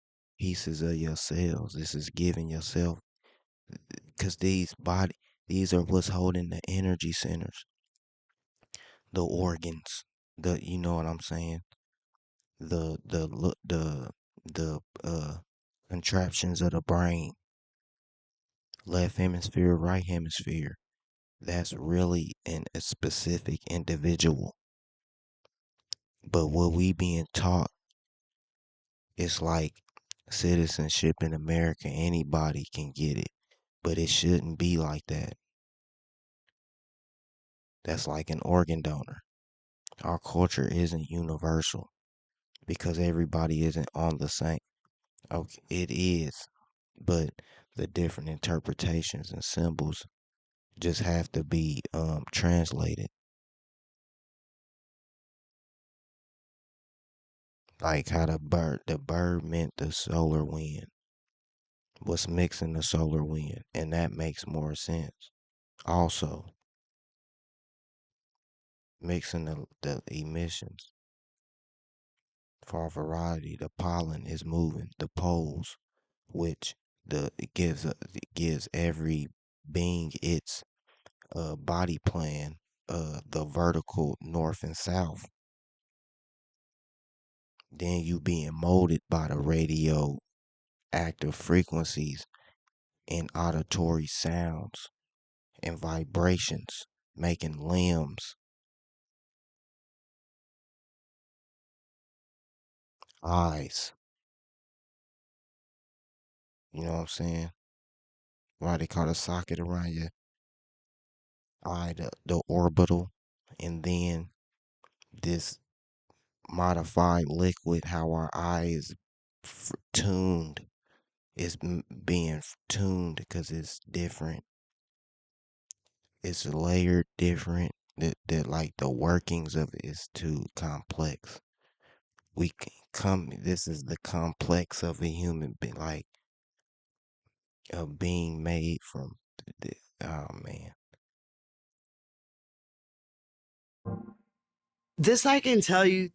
pieces of yourselves. This is giving yourself because these are what's holding the energy centers, the organs, the you know what I'm saying, the contraptions of the brain, left hemisphere, right hemisphere. That's really a specific individual. But what we being taught is like citizenship in America. Anybody can get it, but it shouldn't be like that. That's like an organ donor. Our culture isn't universal because everybody isn't on the same. Okay, it is, but the different interpretations and symbols just have to be translated. Like how the bird meant the solar wind. What's mixing the solar wind, and that makes more sense. Also, mixing the emissions for a variety. The pollen is moving. The poles, which it gives every being its body plan. The vertical north and south. Then you being molded by the radio active frequencies and auditory sounds and vibrations, making limbs, eyes. You know what I'm saying? Why they call the socket around your eye, the orbital, and then this modified liquid, how our eye is tuned, is being tuned because it's different. It's layered different. That like the workings of it is too complex. We can come. This is the complex of a human being, like a being made from. Oh man, This I can tell you,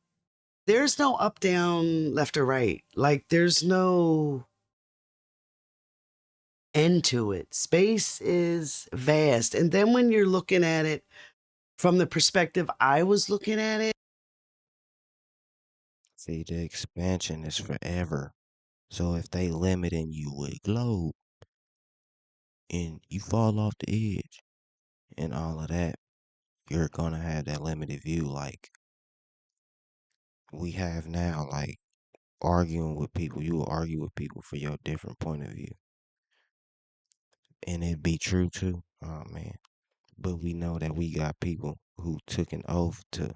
there's no up, down, left, or right. Like there's no end to it. Space is vast. And then when you're looking at it from the perspective I was looking at it, see the expansion is forever. So if they limiting you with globe and you fall off the edge and all of that, you're gonna have that limited view like we have now, like arguing with people. You will argue with people for your different point of view. And it be true too. Oh man. But we know that we got people who took an oath to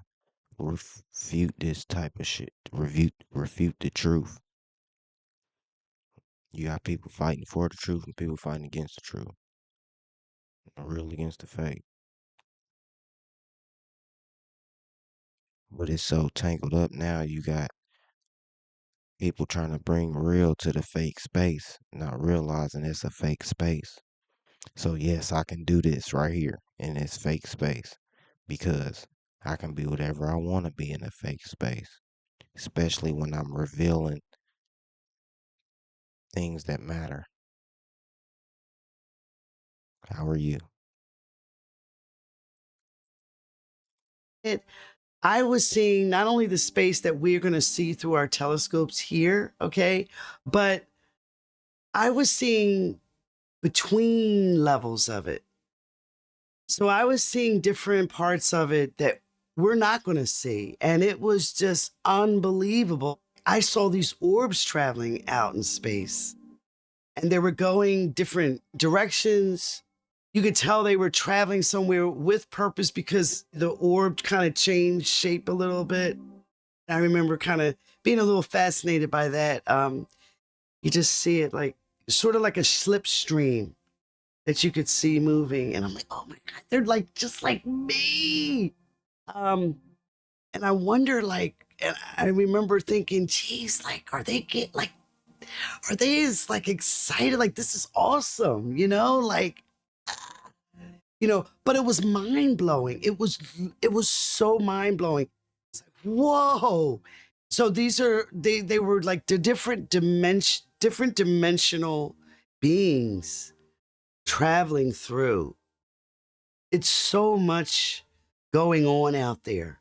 refute this type of shit. Refute the truth. You got people fighting for the truth and people fighting against the truth. Real against the fake. But it's so tangled up now, you got people trying to bring real to the fake space, not realizing it's a fake space. So yes, I can do this right here in this fake space because I can be whatever I want to be in a fake space, especially when I'm revealing things that matter. How are you? It I was seeing not only the space that we're going to see through our telescopes here, okay, but I was seeing between levels of it. So I was seeing different parts of it that we're not going to see. And it was just unbelievable. I saw these orbs traveling out in space and they were going different directions. You could tell they were traveling somewhere with purpose because the orb kind of changed shape a little bit. I remember kind of being a little fascinated by that. You just see it like sort of like a slipstream that you could see moving, and I'm like, oh my god, they're like just like me. Um, and I wonder, like, and I remember thinking, geez, like, are they as like excited? Like, this is awesome, like but it was mind blowing. It was so mind blowing. It's like, whoa. So they were like the different dimensional beings traveling through. It's so much going on out there.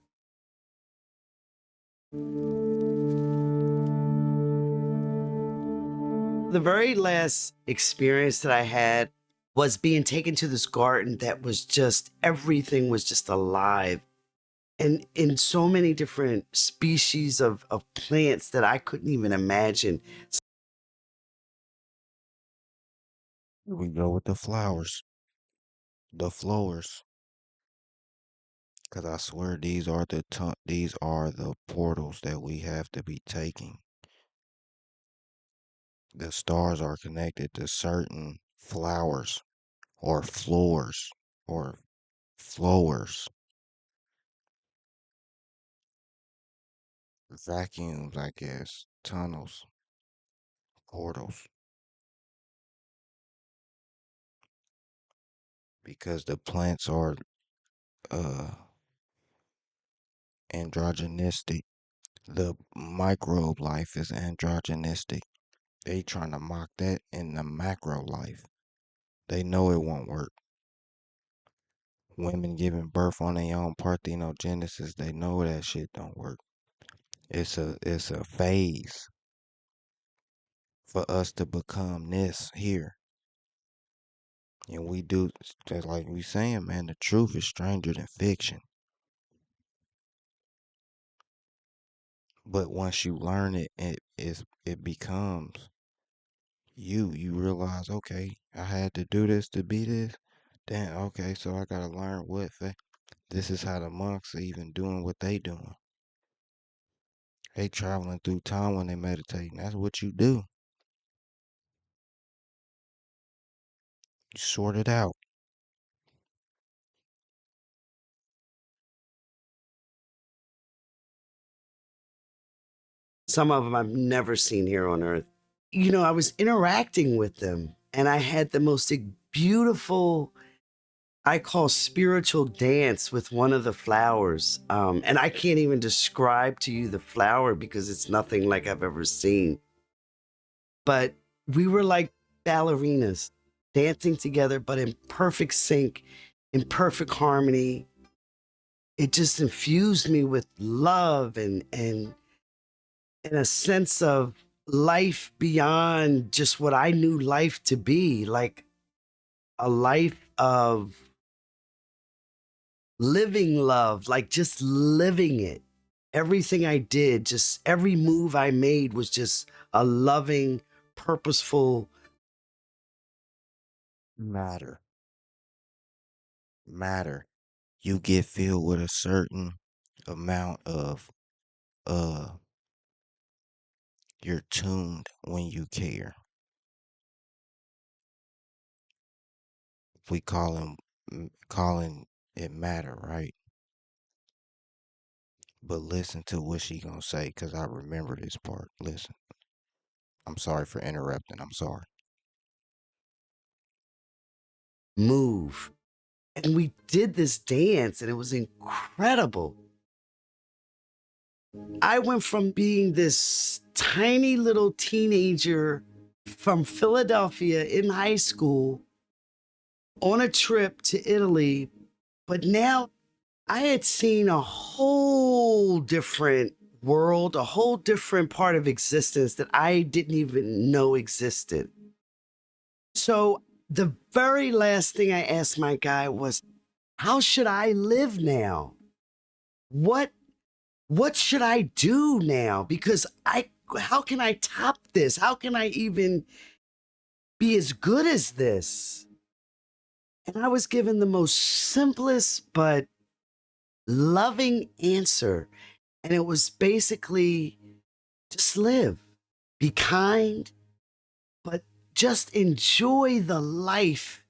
The very last experience that I had was being taken to this garden that was just everything was just alive and in so many different species of plants that I couldn't even imagine. We go with the flowers, the flowers, because I swear these are the portals that we have to be taking. The stars are connected to certain flowers or floors or flowers, vacuums, I guess, tunnels, portals, because the plants are uh androgenistic. The microbe life is androgenistic. They trying to mock that in the macro life. They know it won't work. Women giving birth on their own parthenogenesis, they know that shit don't work. It's a phase for us to become this here. And we do just like we saying, man, the truth is stranger than fiction. But once you learn it, it becomes you. You realize, okay, I had to do this to be this. Then okay, so I gotta learn this is how the monks are even doing what they doing. They traveling through time when they meditating. That's what you do. You sort it out. Some of them I've never seen here on Earth. I was interacting with them and I had the most beautiful, I call spiritual dance with one of the flowers. And I can't even describe to you the flower because it's nothing like I've ever seen. But we were like ballerinas dancing together, but in perfect sync, in perfect harmony. It just infused me with love and a sense of life beyond just what I knew life to be, like a life of living love, like just living it. Everything I did, just every move I made was just a loving, purposeful. Matter. Matter. You get filled with a certain amount of uh you're tuned when you care. We calling it matter, right? But listen to what she gonna say, cause I remember this part. Listen. I'm sorry for interrupting. I'm sorry. Move. And we did this dance and it was incredible. I went from being this tiny little teenager from Philadelphia in high school on a trip to Italy, but now I had seen a whole different world, a whole different part of existence that I didn't even know existed. So the very last thing I asked my guy was, how should I live now? What what should I do now? Because I how can I top this? How can I even be as good as this? And I was given the most simplest but loving answer. And it was basically just live, be kind, but just enjoy the life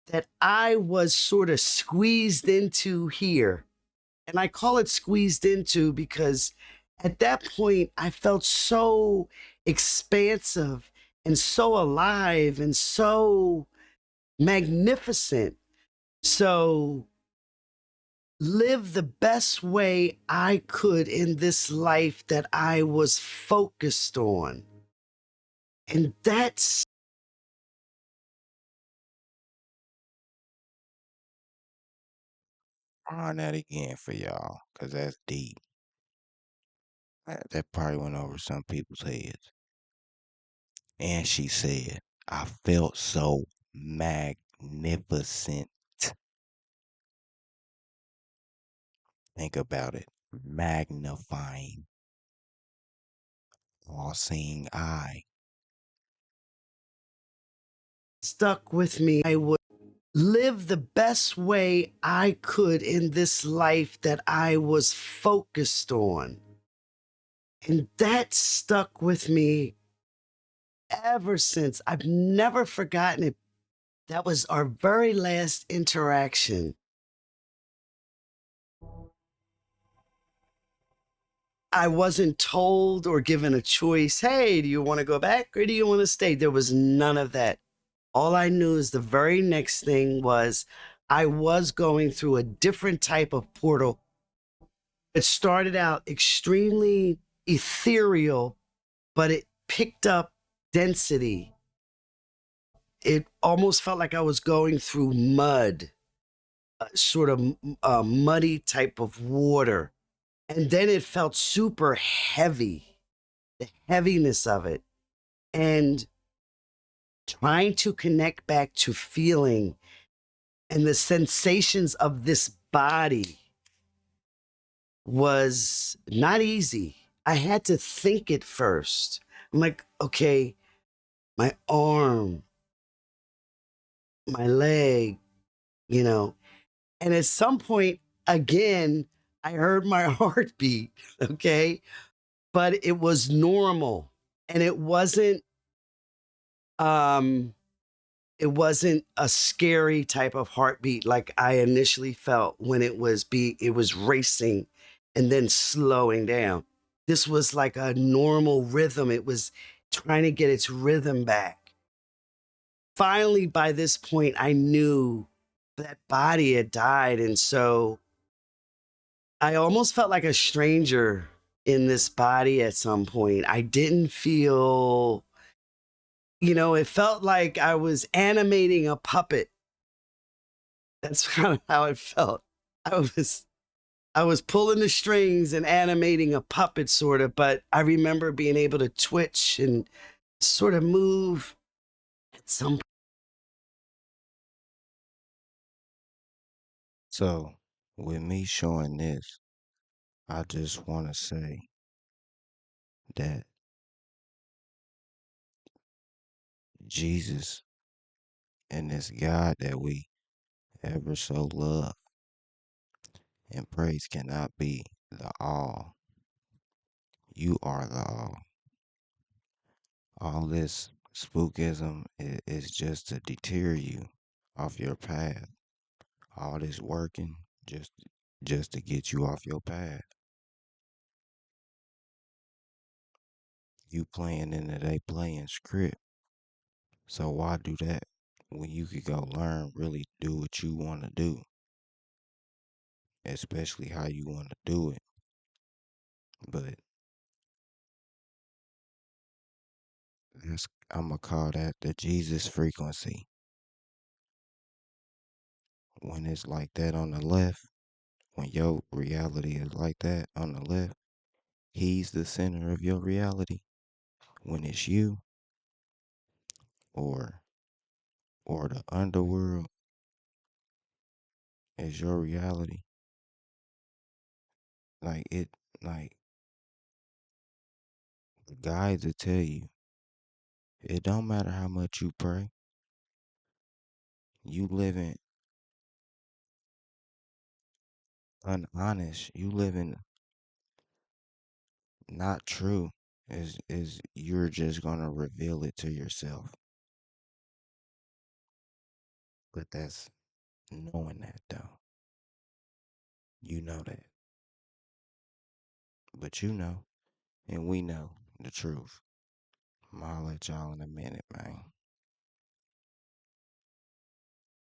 that I was sort of squeezed into here. And I call it squeezed into because at that point, I felt so expansive and so alive and so magnificent. So, live the best way I could in this life that I was focused on. And that's Run that again for y'all, cause that's deep. That probably went over some people's heads. And she said, I felt so magnificent. Think about it. Magnifying, all seeing eye. stuck with me. I would live the best way I could in this life that I was focused on. And that stuck with me ever since. I've never forgotten it. That was our very last interaction. I wasn't told or given a choice. Hey, do you want to go back or do you want to stay? There was none of that. All I knew is the very next thing was I was going through a different type of portal. It started out extremely ethereal, but it picked up density. It almost felt like I was going through mud, sort of muddy type of water. And then it felt super heavy, the heaviness of it. And trying to connect back to feeling and the sensations of this body was not easy. I had to think it first. I'm like, okay, my arm, my leg, you know. And at some point, again, I heard my heartbeat, okay? But it was normal and um it wasn't a scary type of heartbeat like I initially felt when it was racing and then slowing down. This was like a normal rhythm. It was trying to get its rhythm back. Finally, by this point, I knew that body had died. And so I almost felt like a stranger in this body at some point. I didn't feel, it felt like I was animating a puppet. That's kind of how it felt. I was I was pulling the strings and animating a puppet sort of, but I remember being able to twitch and sort of move at some. So, with me showing this, I just want to say that Jesus and this God that we ever so love and praise cannot be the all. You are the all. All this spookism is just to deter you off your path. All this working just to get you off your path. You playing in the they playing script. So why do that when you could go learn, really do what you want to do, especially how you want to do it. But that's I'm gonna call that the Jesus frequency. When it's like that on the left, when your reality is like that on the left, he's the center of your reality. When it's you or the underworld is your reality, like it, like the guides will tell you, it don't matter how much you pray, you living unhonest, you living not true, is you're just gonna reveal it to yourself. But that's knowing that though. You know that. But you know, and we know the truth. I'll let y'all in a minute, man.